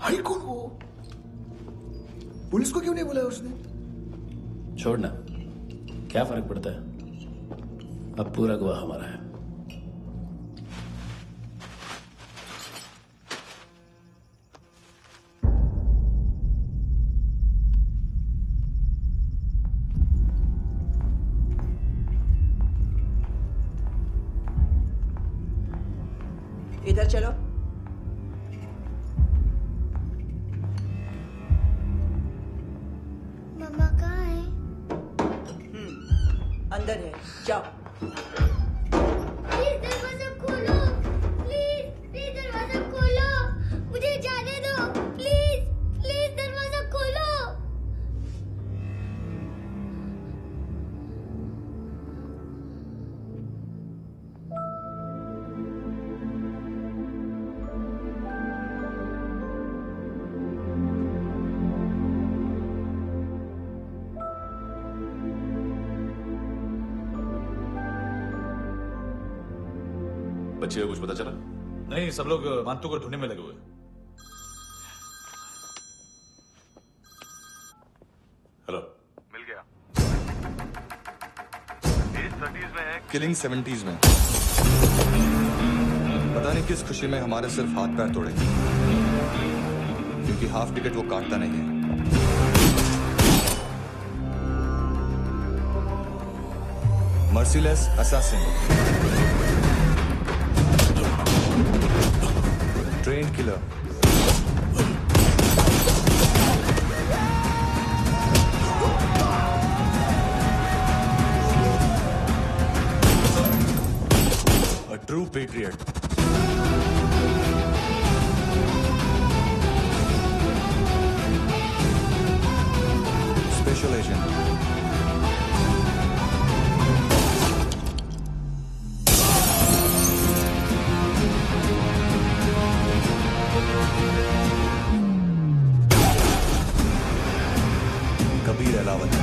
हाई कौन वो? पुलिस को क्यों नहीं बुलाया उसने? छोड़ना, क्या फर्क पड़ता है? अब पूरा गवाह हमारा है। इधर चलो। मम्मा कहाँ है? अंदर है, जाओ। प्लीज दरवाजा खोलो, प्लीज दरवाजा खोलो, मुझे जाने दो, प्लीज दरवाजा खोलो। बच्चे को कुछ पता चला? नहीं, सब लोग मानतू को ढूंढने में लगे हुए। हेलो, मिल गया। एज 30s में है, किलिंग 70s में। पता नहीं किस खुशी में हमारे सिर्फ हाथ पैर तोड़े, क्योंकि हाफ टिकट वो काटता नहीं है। Merciless assassin, train killer, a true patriot. Special agent. Kabir Ahlawat,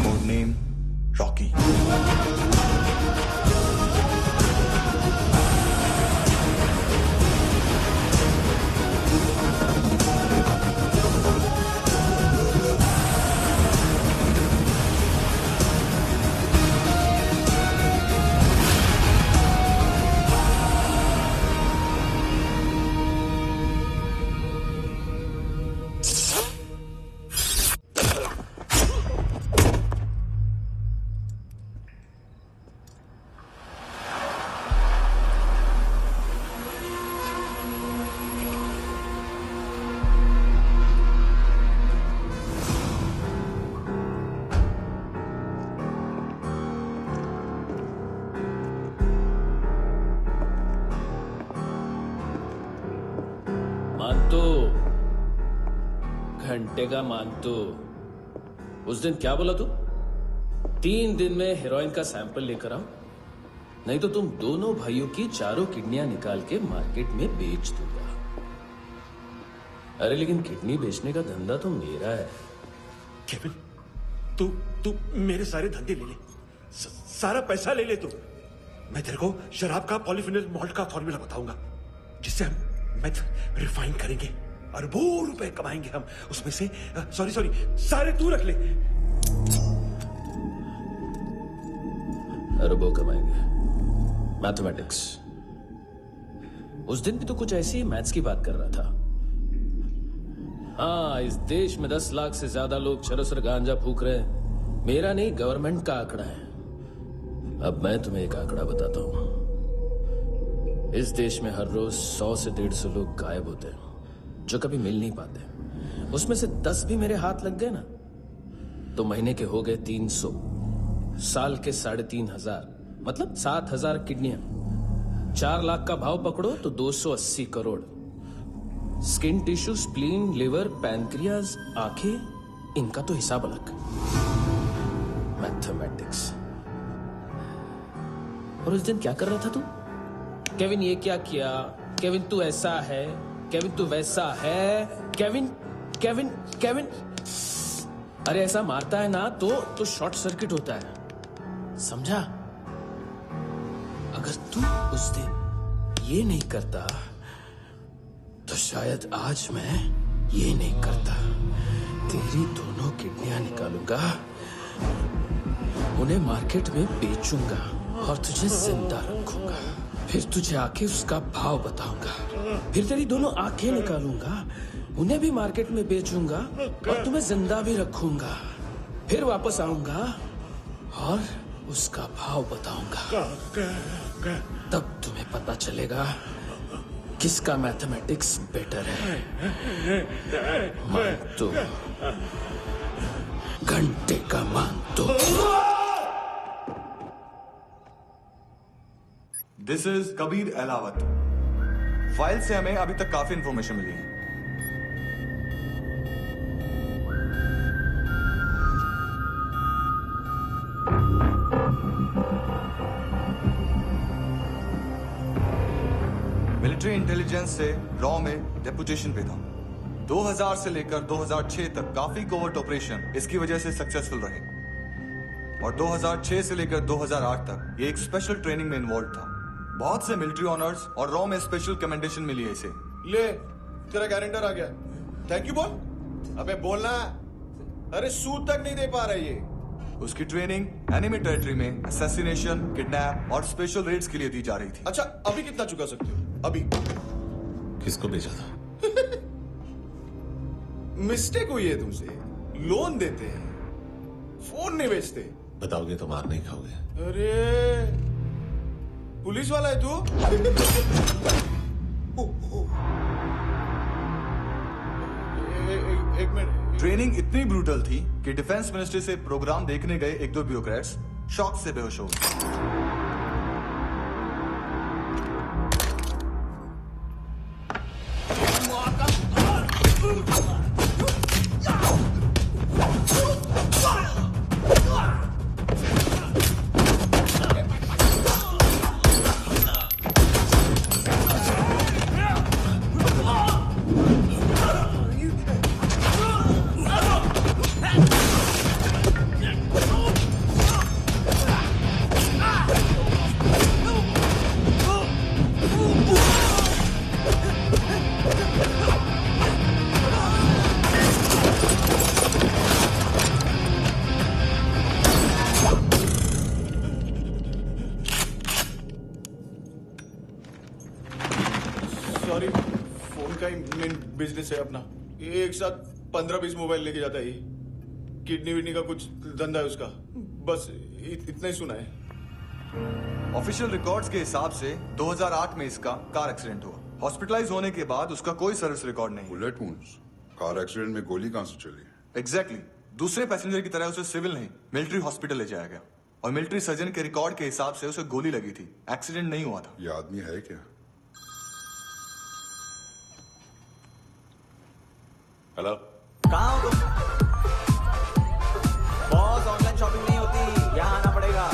code name Rocky. मानतो, घंटे का मानतो। उस दिन क्या बोला तू? 3 दिन में हेरोइन का सैंपल लेकर आओ, नहीं तो तुम दोनों भाइयों की चारों किडनियां निकाल के मार्केट में बेच दूंगा। अरे लेकिन किडनी बेचने का धंधा तो मेरा है। केविन, तू मेरे सारे धंधे ले ले, सारा पैसा ले ले तू। मैं तेरे को शराब का पॉलीफिनल मॉल्ट का फॉर्मूला बताऊंगा, जिससे हम मेथ रिफाइन करेंगे, अरबों रुपए कमाएंगे हम उसमें से। सॉरी सारे तू रख ले। अरबों कमाएंगे, मैथमेटिक्स। उस दिन भी तो कुछ ऐसी मैथ्स की बात कर रहा था। हाँ, इस देश में 10 लाख से ज्यादा लोग चरस और गांजा फूक रहे हैं। मेरा नहीं, गवर्नमेंट का आंकड़ा है। अब मैं तुम्हें एक आंकड़ा बताता हूं। इस देश में हर रोज 100 से 150 लोग गायब होते हैं, जो कभी मिल नहीं पाते। उसमें से 10 भी मेरे हाथ लग गए ना, तो महीने के हो गए 300, साल के 3500, मतलब 7000 किडनियां। 4 लाख का भाव पकड़ो तो 280 crore. Skin tissue, spleen, liver, pancreas, आंखें, इनका तो हिसाब अलग। मैथमेटिक्स। और उस दिन क्या कर रहा था तू? केविन ये क्या किया, केविन तू ऐसा है, केविन तू वैसा है, केविन केविन केविन। अरे ऐसा मारता है ना तो शॉर्ट सर्किट होता है, समझा? अगर तू उस दिन ये नहीं करता तो शायद आज मैं ये नहीं करता। तेरी दोनों किडनियां निकालूंगा, उन्हें मार्केट में बेचूंगा और तुझे जिंदा रखूंगा। फिर तुझे आके उसका भाव बताऊंगा। फिर तेरी दोनों आंखें निकालूंगा, उन्हें भी मार्केट में बेचूंगा और तुम्हें जिंदा भी रखूंगा। फिर वापस आऊंगा और उसका भाव बताऊंगा। तब तुम्हें पता चलेगा किसका मैथमेटिक्स बेटर है। मानतो, घंटे का मानतो। This is Kabir Ahlawat. File से हमें अभी तक काफी इंफॉर्मेशन मिली है। मिलिट्री इंटेलिजेंस से रॉ में डेपुटेशन पे था। 2000 से लेकर 2006 तक काफी कोवर्ट ऑपरेशन इसकी वजह से सक्सेसफुल रहे, और 2006 से लेकर 2008 तक ये एक स्पेशल ट्रेनिंग में इन्वॉल्व था। बहुत से मिलिट्री ऑनर्स और रॉ में स्पेशल कमेंडेशन मिली है इसे। ले, तेरा गारंटर आ गया। थैंक यू बोल। अबे बोलना। अरे सूद तक नहीं दे पा रहा ये। उसकी ट्रेनिंग एनिमी टेरिटरी में असैसिनेशन, किडनैप और स्पेशल रेड्स के लिए दी जा रही थी। अच्छा, अभी कितना चुका सकते हो? अभी किसको भेजा था? मिस्टेक हुई है तुमसे। लोन देते हैं, फोन नहीं बेचते। बताओगे तो मार नहीं खाओगे। अरे पुलिस वाला है तू? एक मिनट। ट्रेनिंग इतनी ब्रूटल थी कि डिफेंस मिनिस्ट्री से प्रोग्राम देखने गए एक दो ब्यूरोक्रेट्स शॉक से बेहोश हो गए। सॉरी, फोन का ही मेन बिजनेस है अपना। एक साथ 15-20 मोबाइल लेके जाता है ये। किडनी विडनी का कुछ धंधा है उसका। बस इतना ही सुना है। ऑफिशियल रिकॉर्ड्स के हिसाब से 2008 में इसका कार एक्सीडेंट हुआ। हॉस्पिटलाइज होने के बाद उसका कोई सर्विस रिकॉर्ड नहीं। Bullet wounds. कार एक्सीडेंट में गोली कहां से चली? एग्जैक्टली। दूसरे पैसेंजर की तरह उसे सिविल नहीं, मिलिट्री हॉस्पिटल ले जाया गया और मिलिट्री सर्जन के रिकॉर्ड के हिसाब से उसे गोली लगी थी। एक्सीडेंट नहीं हुआ था। ये आदमी है क्या? हेलो, कहाँ हो तुम? बॉस, ऑनलाइन शॉपिंग नहीं होती, यहाँ आना पड़ेगा।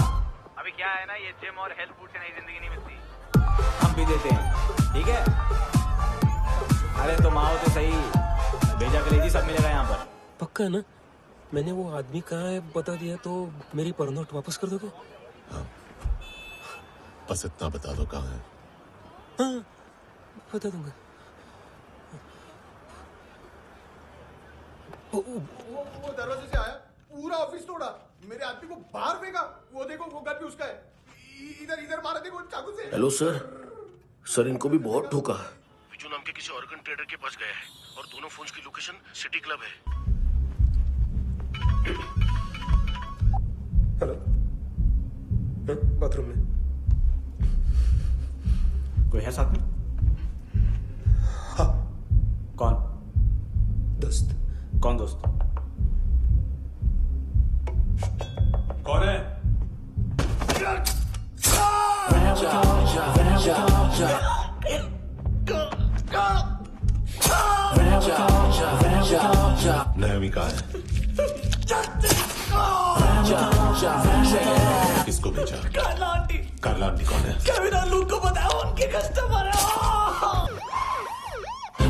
अभी क्या है ना, ये जिम और हेल्थ फूड से नई जिंदगी नहीं मिलती। हम भी देते हैं, ठीक है? अरे तुम आओ तो सही, भेजा कलेजी सब मिलेगा यहाँ पर। पक्का ना? मैंने वो आदमी कहाँ है बता दिया तो मेरी पर नोट वापस कर दोगे? हाँ, बस इतना बता दो कहाँ है। हाँ, बता दूंगा। वो दरवाजे से आया, पूरा ऑफिस तोड़ा, मेरे आदमी को बाहर फेंका। वो देखो, वो घर भी उसका है। इधर मारा, देखो चाकू से। हेलो सर, सर इनको भी बहुत ठोका। विजू नाम के किसी ऑर्गन ट्रेडर के पास गया है और दोनों फोन्स की लोकेशन सिटी क्लब है। हेलो, बाथरूम में कोई है साथ में? हाँ। कौन? दोस्त। कौन दोस्त? कौन है? नायोमी कहाँ है? किसको भेजा? कार्ला आंटी। कार्ला आंटी कौन है? केविन और लूक को बताया, उनके कस्टमर है।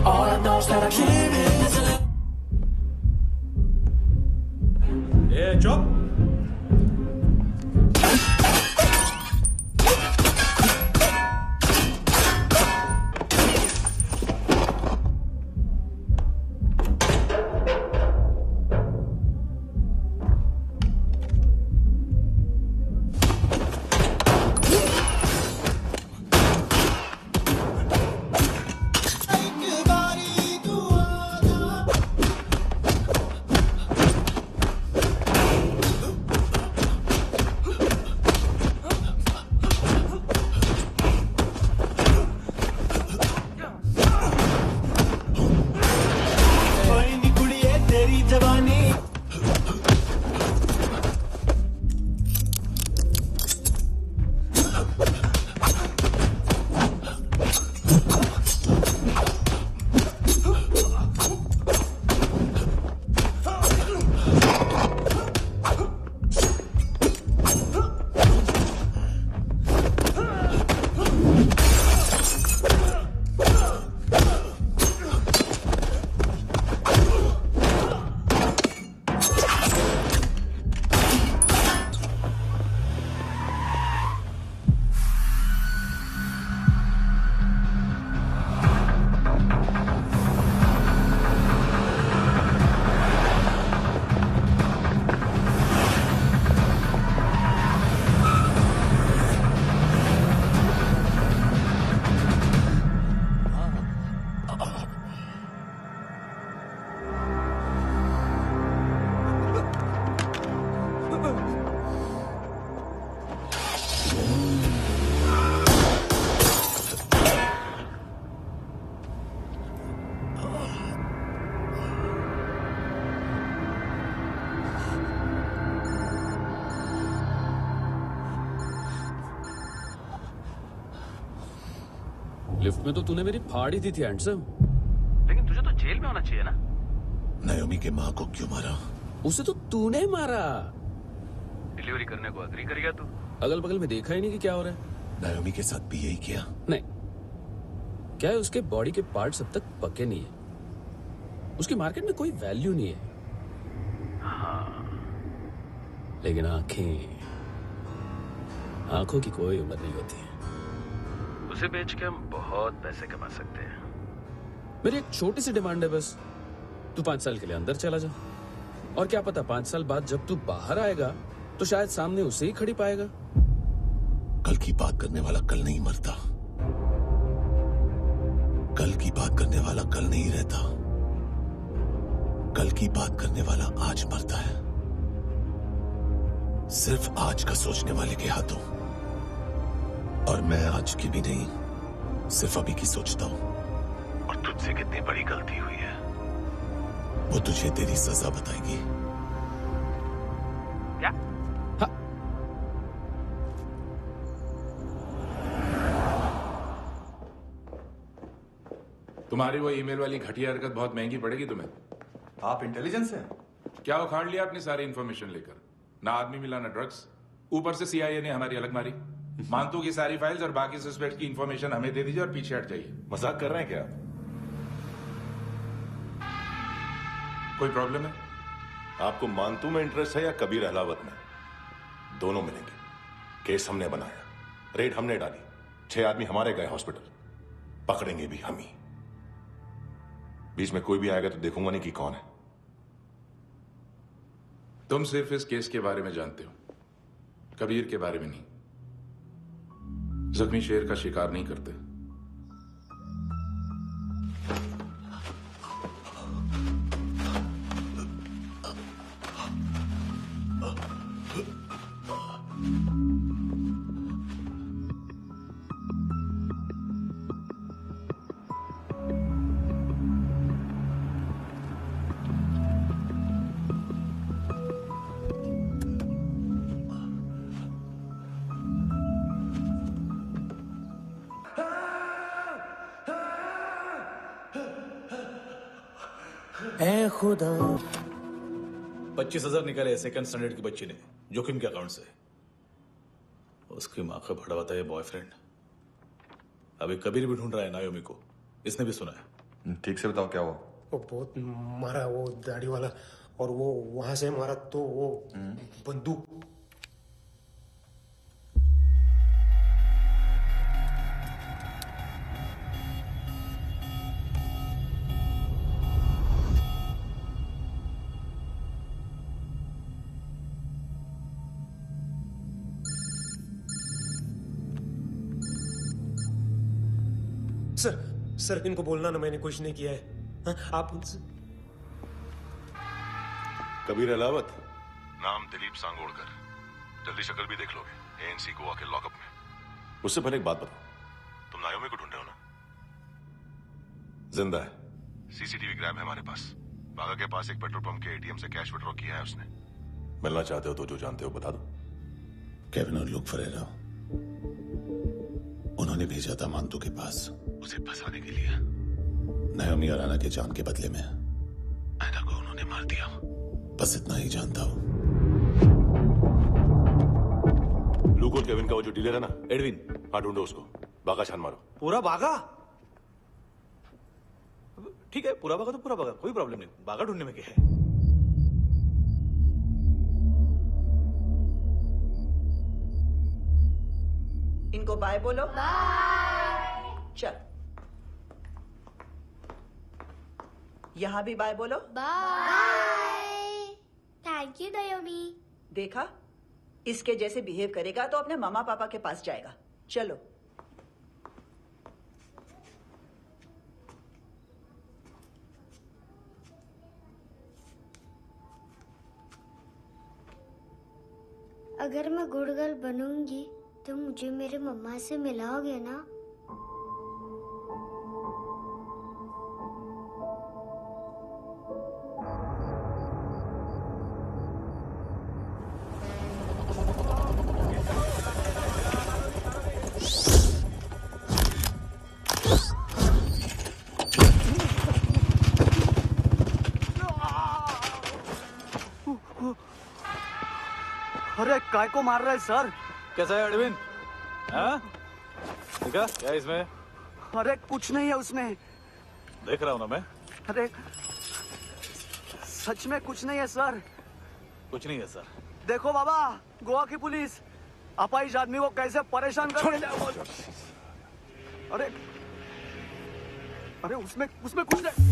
All I know is that I keep it. ए चुप। लिफ्ट में तो तूने मेरी फाड़ ही दी थी हैंडसम। लेकिन तुझे तो जेल में होना चाहिए ना। नायोमी के माँ को क्यों मारा? उसे तो तूने मारा। डिलीवरी करने को अग्री कर गया तू। अगल बगल में देखा ही नहीं कि क्या हो रहा है। नायोमी के साथ भी यही किया? नहीं, क्या है उसके बॉडी के पार्ट्स अब तक पके नहीं है। उसकी मार्केट में कोई वैल्यू नहीं है। हाँ, लेकिन आंखों की कोई उम्र नहीं होती है। उसे बेच के हम बहुत पैसे कमा सकते हैं। मेरी एक छोटी सी डिमांड है बस, तू 5 साल के लिए अंदर चला जा, और क्या पता 5 साल बाद जब तू बाहर आएगा तो शायद सामने उसे ही खड़ी पाएगा। कल की बात करने वाला कल नहीं मरता। कल की बात करने वाला कल नहीं रहता। कल की बात करने वाला आज मरता है। सिर्फ आज का सोचने वाले के हाथों। और मैं आज की भी नहीं, सिर्फ अभी की सोचता हूं। और तुझसे कितनी बड़ी गलती हुई है वो तुझे तेरी सजा बताएगी। क्या? हाँ। तुम्हारी वो ईमेल वाली घटिया हरकत बहुत महंगी पड़ेगी तुम्हें। आप इंटेलिजेंस हैं? क्या उखाड़ लिया अपनी सारी इन्फॉर्मेशन लेकर? ना आदमी मिला ना ड्रग्स, ऊपर से सीआईए ने हमारी अलग मारी। मानतू की सारी फाइल्स और बाकी सस्पेक्ट की इन्फॉर्मेशन हमें दे दीजिए और पीछे हट जाइए। मजाक कर रहे हैं क्या? कोई प्रॉब्लम है? आपको मानतू में इंटरेस्ट है या कबीर अहलावत में? दोनों मिलेंगे। केस हमने बनाया, रेड हमने डाली, 6 आदमी हमारे गए हॉस्पिटल, पकड़ेंगे भी हम ही। बीच में कोई भी आएगा तो देखूंगा नहीं कि कौन है। तुम सिर्फ इस केस के बारे में जानते हो, कबीर के बारे में नहीं। जख्मी शेर का शिकार नहीं करते। ऐ खुदा 25,000 निकाले सेकंड स्टैंडर्ड की बच्ची ने जोखिम के अकाउंट से। उसकी माँ का भड़ा बताया बॉयफ्रेंड। अभी कबीर भी ढूंढ रहा है नायोमी को, इसने भी सुना है। ठीक से बताओ क्या हुआ? वो बहुत मारा, वो दाढ़ी वाला, और वो वहां से मारा तो वो बंदूक। सर इनको बोलना ना मैंने कुछ नहीं किया है। हाँ, आप उनसे। कबीर अहलावत, नाम दिलीप सांगोड़कर। जल्दी शक्ल भी देख लोगे, एएनसी गोवा के लॉकअप में। उससे पहले एक बात बताओ, तुम नायोमी को ढूंढ रहे हो ना? जिंदा है, सीसीटीवी ग्रैब है हमारे पास। बागा के पास एक पेट्रोल पंप के एटीएम से कैश विड्रॉ किया है उसने। मिलना चाहते हो तो जो जानते हो बता दो। केविन और लुक फरेरा, उन्होंने भेजा था मानतू के पास उसे फंसाने के लिए। नायोमी और आना के जान के बदले में आना को उन्होंने मार दिया। बस इतना ही जानता हूं। लुक और केविन का वो जो डीलर है ना, एडविन, हाँ ढूंढो उसको। बागा छान मारो। पूरा बागा? ठीक है, पूरा बागा तो पूरा बागा, कोई प्रॉब्लम नहीं। बागा ढूंढने में क्या है? इनको बाय बोलो। बाय। चल, यहां भी बाय बोलो। बाय। Thank you नायोमी। देखा, इसके जैसे बिहेव करेगा तो अपने मामा पापा के पास जाएगा। चलो। अगर मैं गुड गर्ल बनूंगी तो मुझे मेरे मम्मा से मिलाओगे ना? काय को मार रहा है सर? कैसा है अरविंद? हाँ? देखा क्या इसमें? अरे कुछ नहीं है उसमें। देख रहा हूँ ना मैं। अरे सच में कुछ नहीं है सर। कुछ नहीं है सर। देखो बाबा, गोवा की पुलिस अपाहिज आदमी को कैसे परेशान कर रही है। अरे अरे उसमें कुछ नहीं।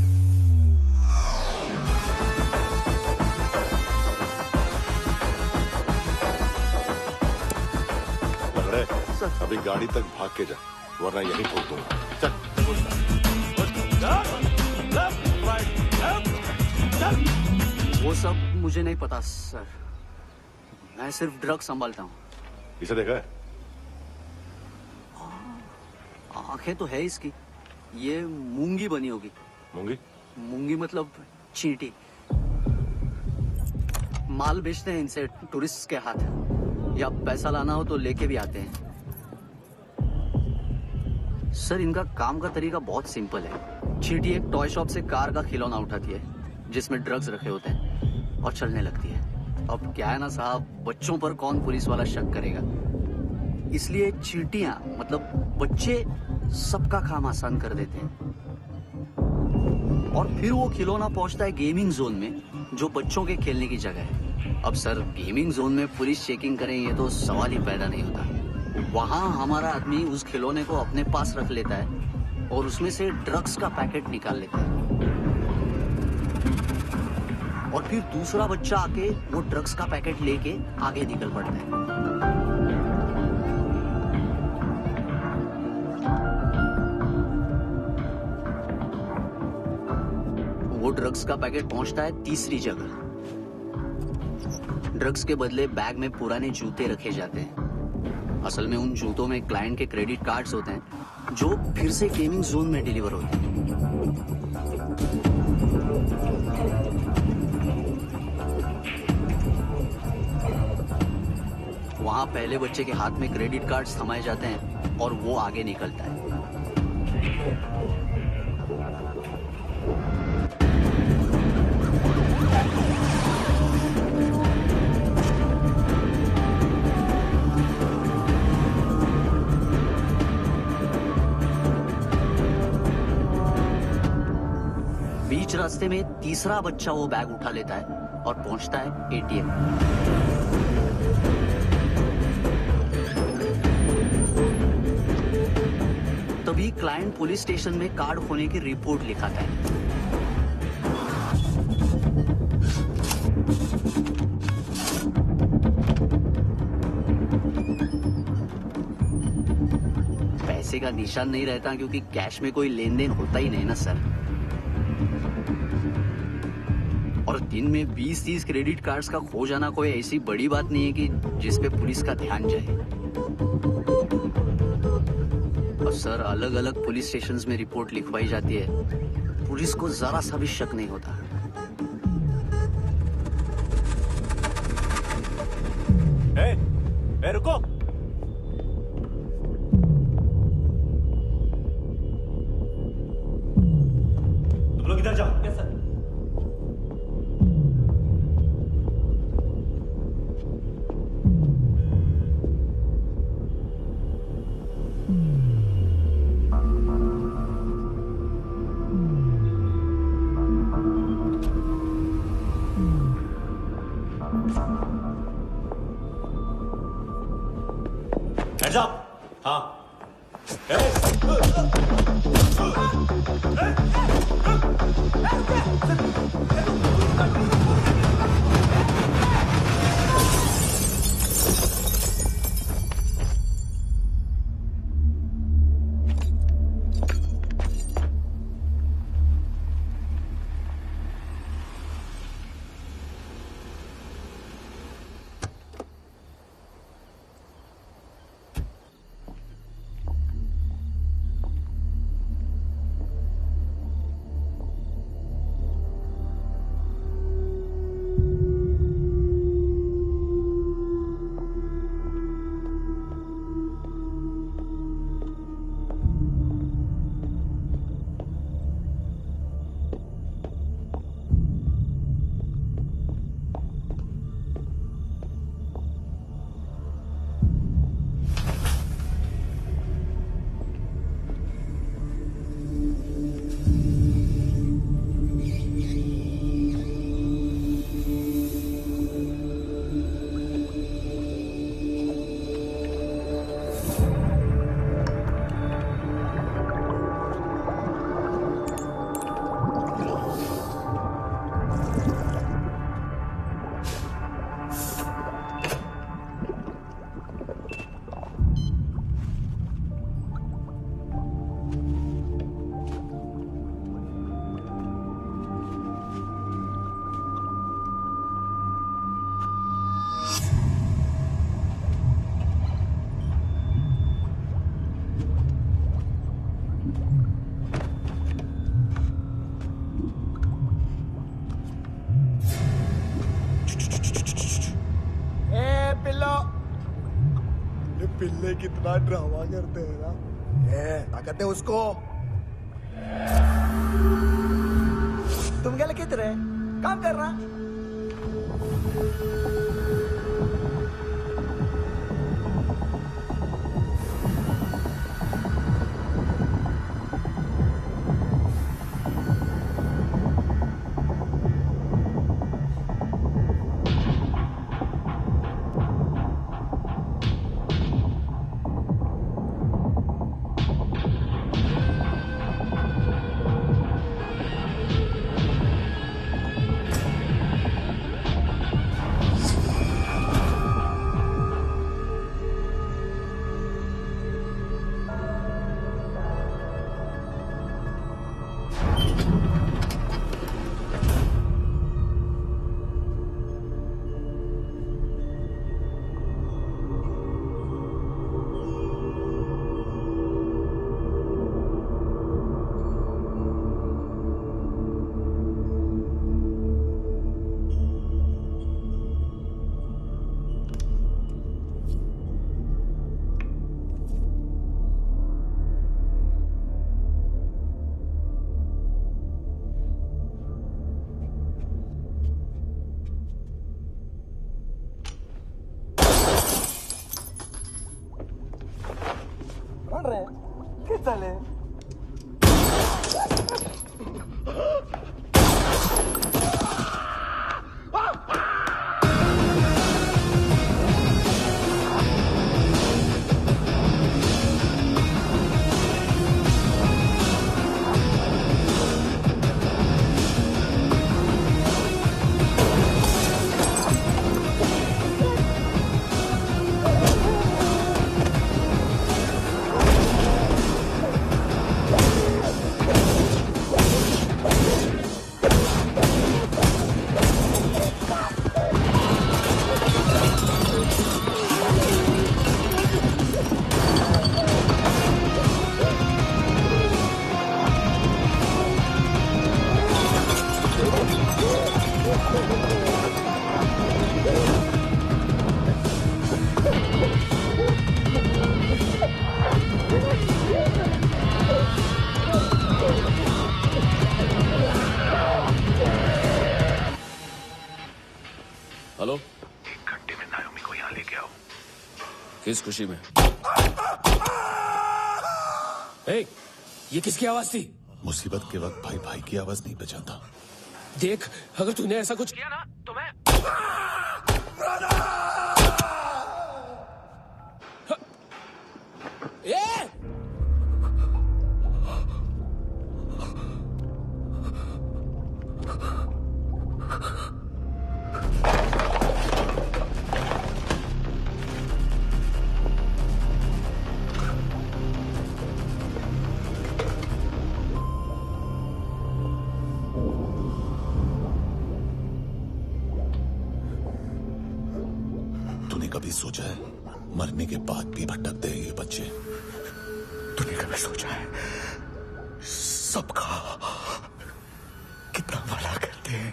लग सर अभी गाड़ी तक भाग के जा, वरना यहीं ठोक दूंगा। चल। वो सब मुझे नहीं पता सर, मैं सिर्फ ड्रग संभालता हूँ। इसे देखा है? आंखें तो है इसकी, ये मूंगी बनी होगी। मूंगी? मूंगी मतलब चींटी। माल बेचते हैं इनसे टूरिस्ट के हाथ, या पैसा लाना हो तो लेके भी आते हैं। सर इनका काम का तरीका बहुत सिंपल है। चींटी एक टॉय शॉप से कार का खिलौना उठाती है जिसमें ड्रग्स रखे होते हैं और चलने लगती है। अब क्या है ना साहब, बच्चों पर कौन पुलिस वाला शक करेगा, इसलिए चींटियां मतलब बच्चे सबका काम आसान कर देते हैं। और फिर वो खिलौना पहुंचता है गेमिंग जोन में, जो बच्चों के खेलने की जगह है। अब सर गेमिंग जोन में पुलिस चेकिंग करे ये तो सवाल ही पैदा नहीं होता। वहां हमारा आदमी उस खिलौने को अपने पास रख लेता है और उसमें से ड्रग्स का पैकेट निकाल लेता है, और फिर दूसरा बच्चा आके वो ड्रग्स का पैकेट लेके आगे निकल पड़ता है। वो ड्रग्स का पैकेट पहुंचता है तीसरी जगह। ड्रग्स के बदले बैग में पुराने जूते रखे जाते हैं। असल में उन जूतों में क्लाइंट के क्रेडिट कार्ड्स होते हैं जो फिर से गेमिंग जोन में डिलीवर होते हैं। वहां पहले बच्चे के हाथ में क्रेडिट कार्ड्स थमाए जाते हैं और वो आगे निकलता है। बीच रास्ते में तीसरा बच्चा वो बैग उठा लेता है और पहुंचता है एटीएम। तभी क्लाइंट पुलिस स्टेशन में कार्ड खोने की रिपोर्ट लिखाता है। पैसे का निशान नहीं रहता क्योंकि कैश में कोई लेन देन होता ही नहीं ना सर। और दिन में 20-30 क्रेडिट कार्ड्स का खो जाना कोई ऐसी बड़ी बात नहीं है कि जिस पे पुलिस का ध्यान जाए। और सर अलग अलग पुलिस स्टेशंस में रिपोर्ट लिखवाई जाती है, पुलिस को जरा सा भी शक नहीं होता। ए, रुको। तुम लोग इधर जाओ। Yes sir. Hands up! हाँ। साले कितना ड्रामा करते हैं ना। ताकत है उसको। तुम क्या लिखित रहे? काम कर रहा। हेलो, 1 घंटे में नायोमी को यहाँ लेके आओ। किस खुशी में? ये किसकी आवाज थी? मुसीबत के वक्त भाई भाई की आवाज नहीं बचाता। देख, अगर तूने ऐसा कुछ किया ना तो मैं कभी सोचा है मरने के बाद भी भटकते हैं ये बच्चे? तूने कभी सोचा है सबका कितना भला करते हैं?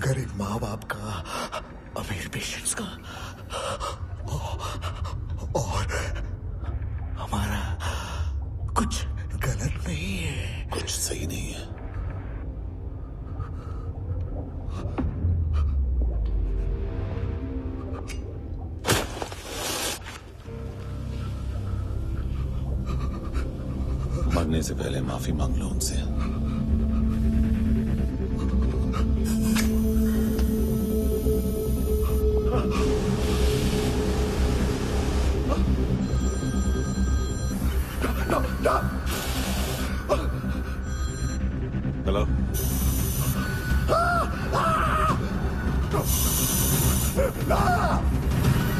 गरीब माँ बाप का, अमीर पेशेंट्स का, और हमारा कुछ गलत नहीं है, कुछ सही नहीं है। मरने से पहले माफी मांग लो उनसे। हेलो,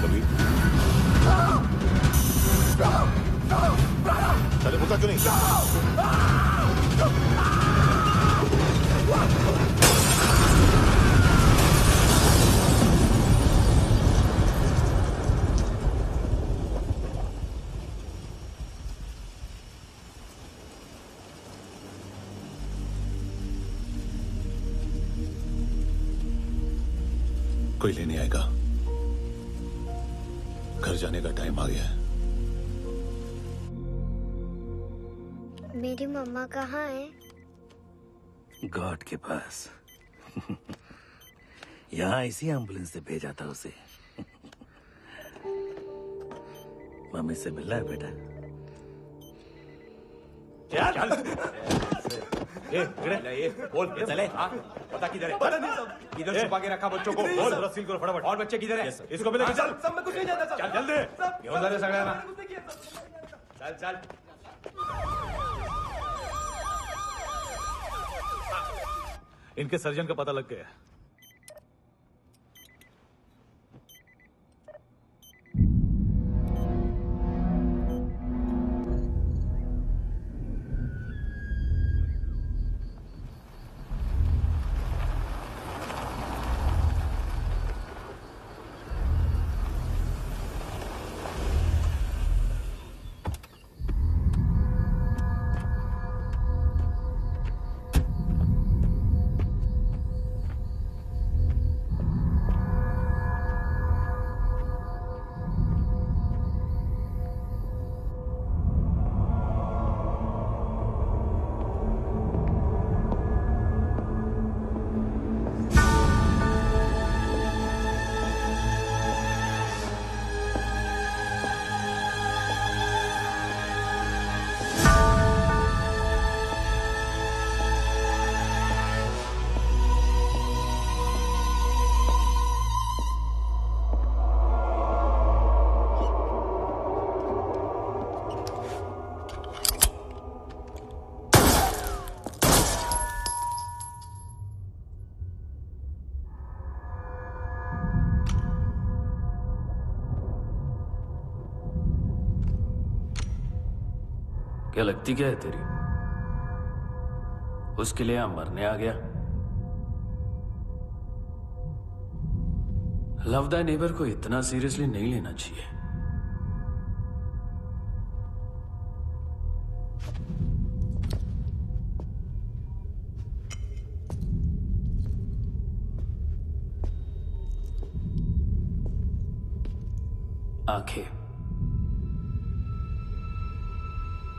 कभी चले होता क्यों नहीं? कोई लेने आएगा। घर जाने का टाइम आ गया है। मेरी मम्मा कहाँ है? गॉड के पास। यहाँ इसी एम्बुलेंस से भेजा था उसे। मम्मी से मिलना है बेटा। चल। बोल चले। पता किधर है? पता नहीं सब। इधर छुपा के रखा बच्चों को। बोल जरा सील करो फटाफट। और बच्चे किधर है? इसको भी लेके चल। सब में कुछ नहीं जानता। चल जल्दी। घेऊन जा रे सगळ्यांना। चल चल। इनके सर्जन का पता लग गया। क्या लगती क्या है तेरी? उसके लिए यहां मरने आ गया? लव द नेबर को इतना सीरियसली नहीं लेना चाहिए। आंखें,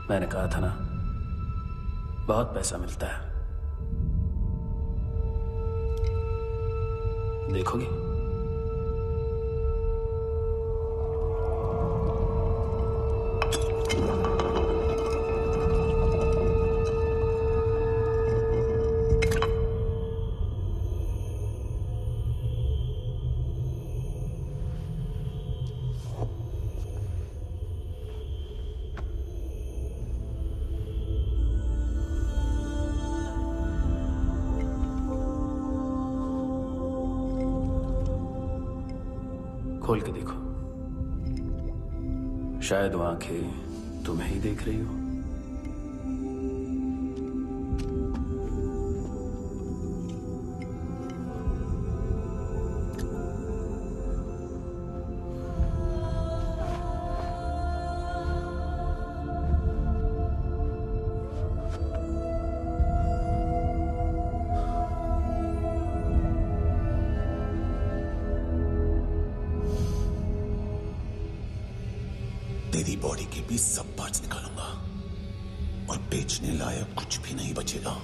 मैंने कहा था ना, बहुत पैसा मिलता है। देखोगे? खोल के देखो, शायद वो आंखें तुम्हें ही देख रही हो। तेरी बॉडी के भी सब पार्ट्स निकालूंगा और बेचने लायक कुछ भी नहीं बचेगा।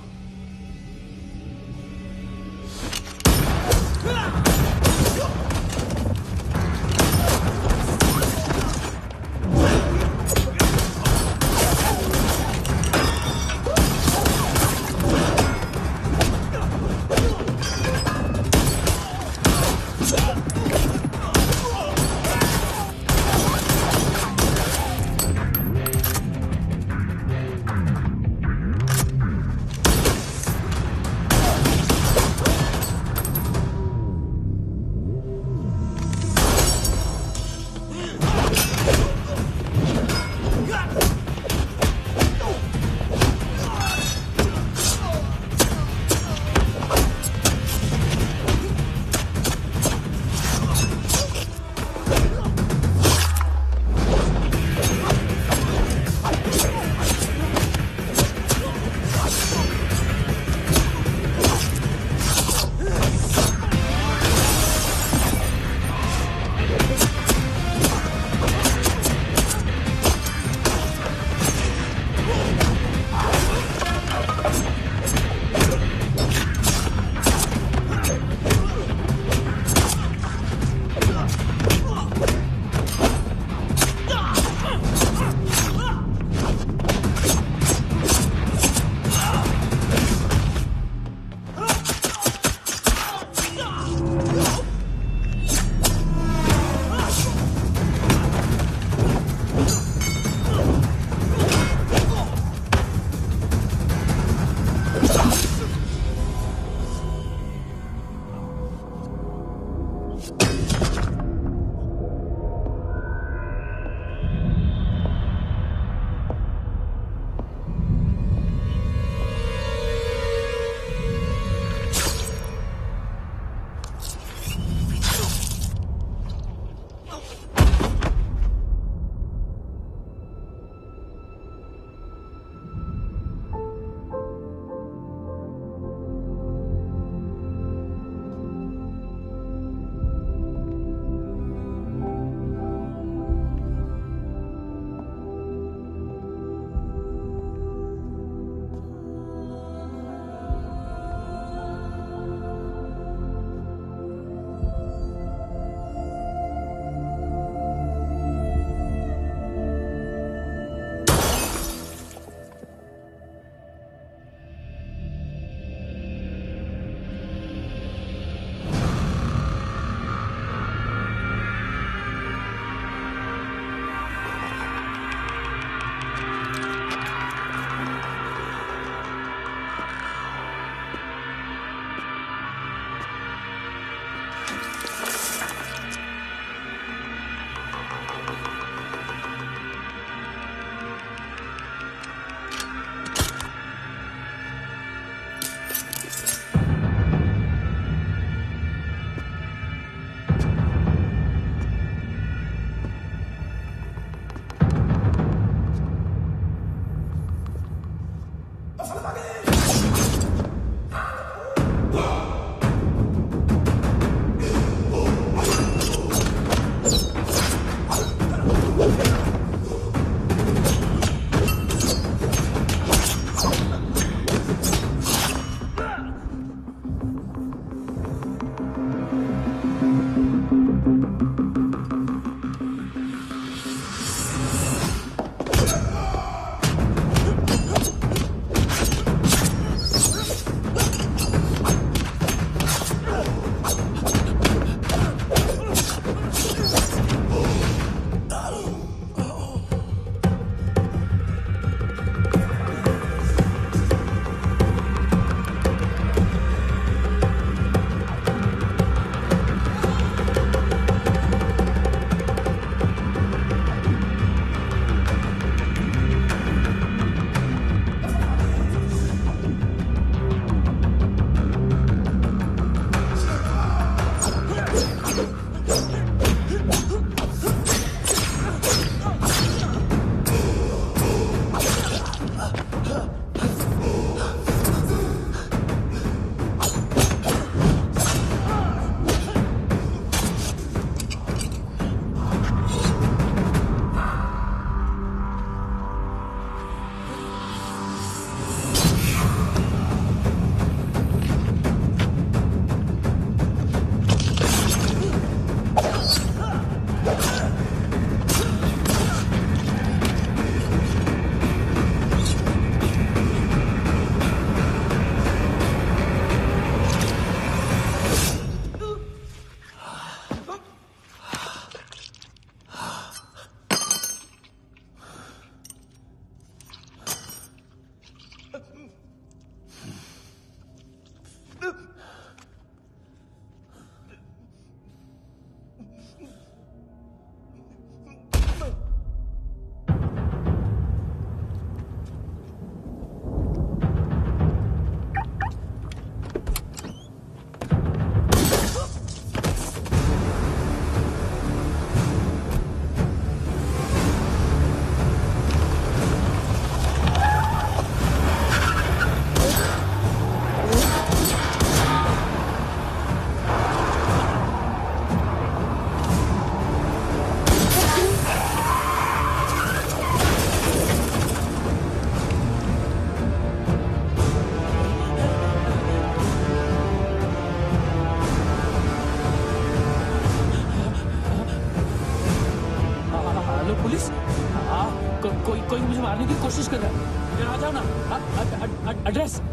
कोई मुझे मारने की कोशिश कर रहा है। इधर आ जाओ ना।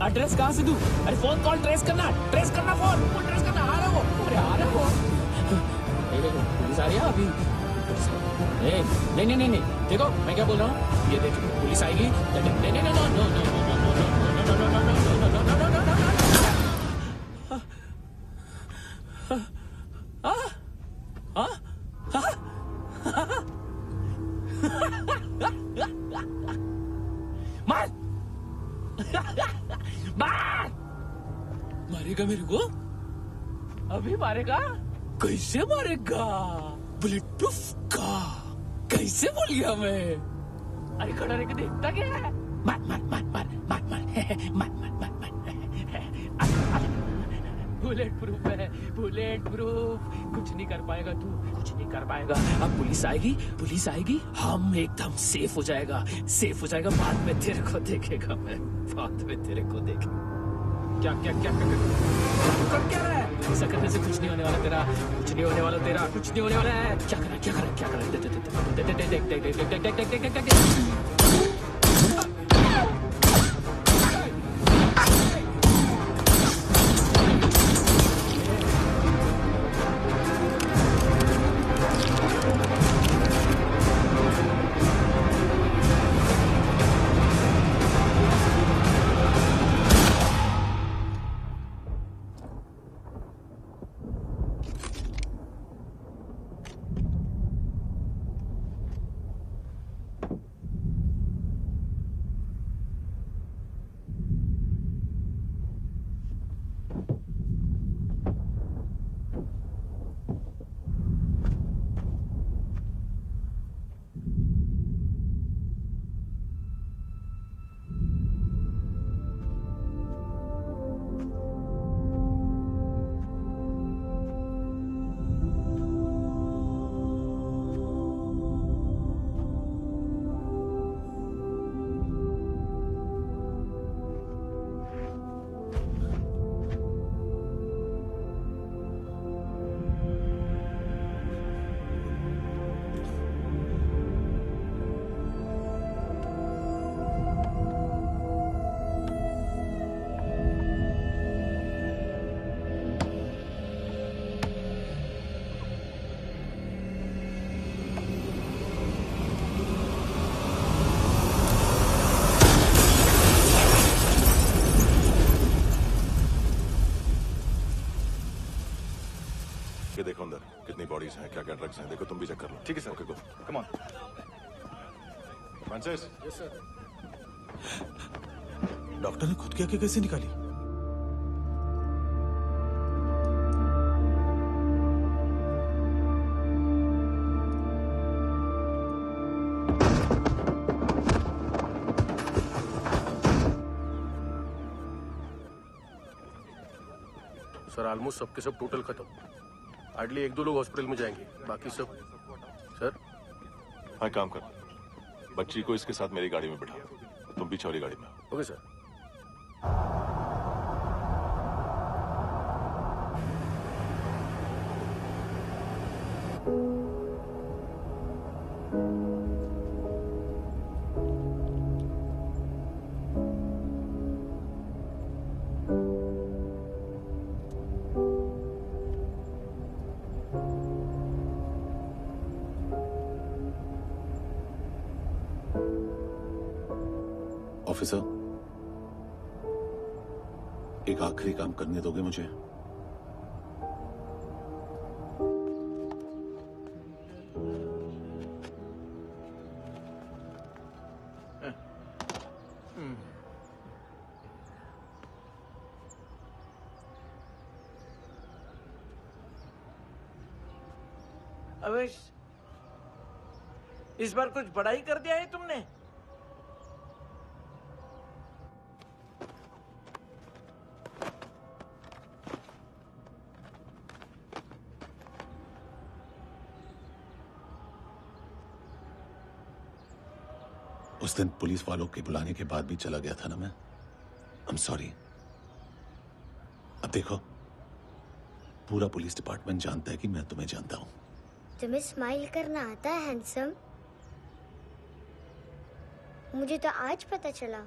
एड्रेस कहाँ से दूं? अरे फोन कॉल ट्रेस करना फोन ट्रेस करना। आ रहा वो, अरे आ रहा वो। पुलिस आ रही है अभी। नहीं, देखो मैं क्या बोल रहा हूँ, ये देखो पुलिस आएगी। मारेगा मेरे को? अभी मारेगा? कैसे मारेगा? बुलेट प्रूफ का कैसे बोल गया मैं? अरे खड़ा रह के देखता क्या है? मार बुलेट प्रूफ है, बुलेट प्रूफ। कुछ नहीं कर पाएगा तू, कुछ नहीं कर पाएगा। अब पुलिस आएगी, हम एकदम सेफ हो जाएगा। बाद में तेरे को देखेगा मैं, बाद में तेरे को देखेगा। क्या कर रहा है? ऐसा करने से कुछ नहीं होने वाला तेरा, कुछ नहीं होने वाला है। क्या कर रहा है? ये देखो अंदर कितनी बॉडीज हैं, क्या क्या ड्रग्स हैं, देखो तुम भी चेक कर लो। ठीक है sir. Okay go. Come on. Francis. Yes sir. Doctor ने खुद की आंखें कैसे निकाली? सर ऑलमोस्ट सबके सब टोटल खत्म। हार्डली 1-2 लोग हॉस्पिटल में जाएंगे, बाकी सब। सर हाँ काम कर, बच्ची को इसके साथ मेरी गाड़ी में बिठा, तुम पीछे वाली गाड़ी में। Okay sir. ऑफिसर, एक आखिरी काम करने दोगे मुझे? अवेश, इस बार कुछ बड़ा ही कर दिया है तुमने। उस दिन पुलिस वालों के बुलाने के बाद भी चला गया था ना मैं। I'm sorry। अब देखो, पूरा पुलिस डिपार्टमेंट जानता है कि मैं तुम्हें जानता हूं। तुम्हें स्माइल करना आता है हैंडसम? मुझे तो आज पता चला।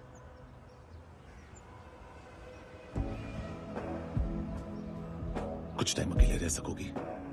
कुछ टाइम अकेले रह सकोगी?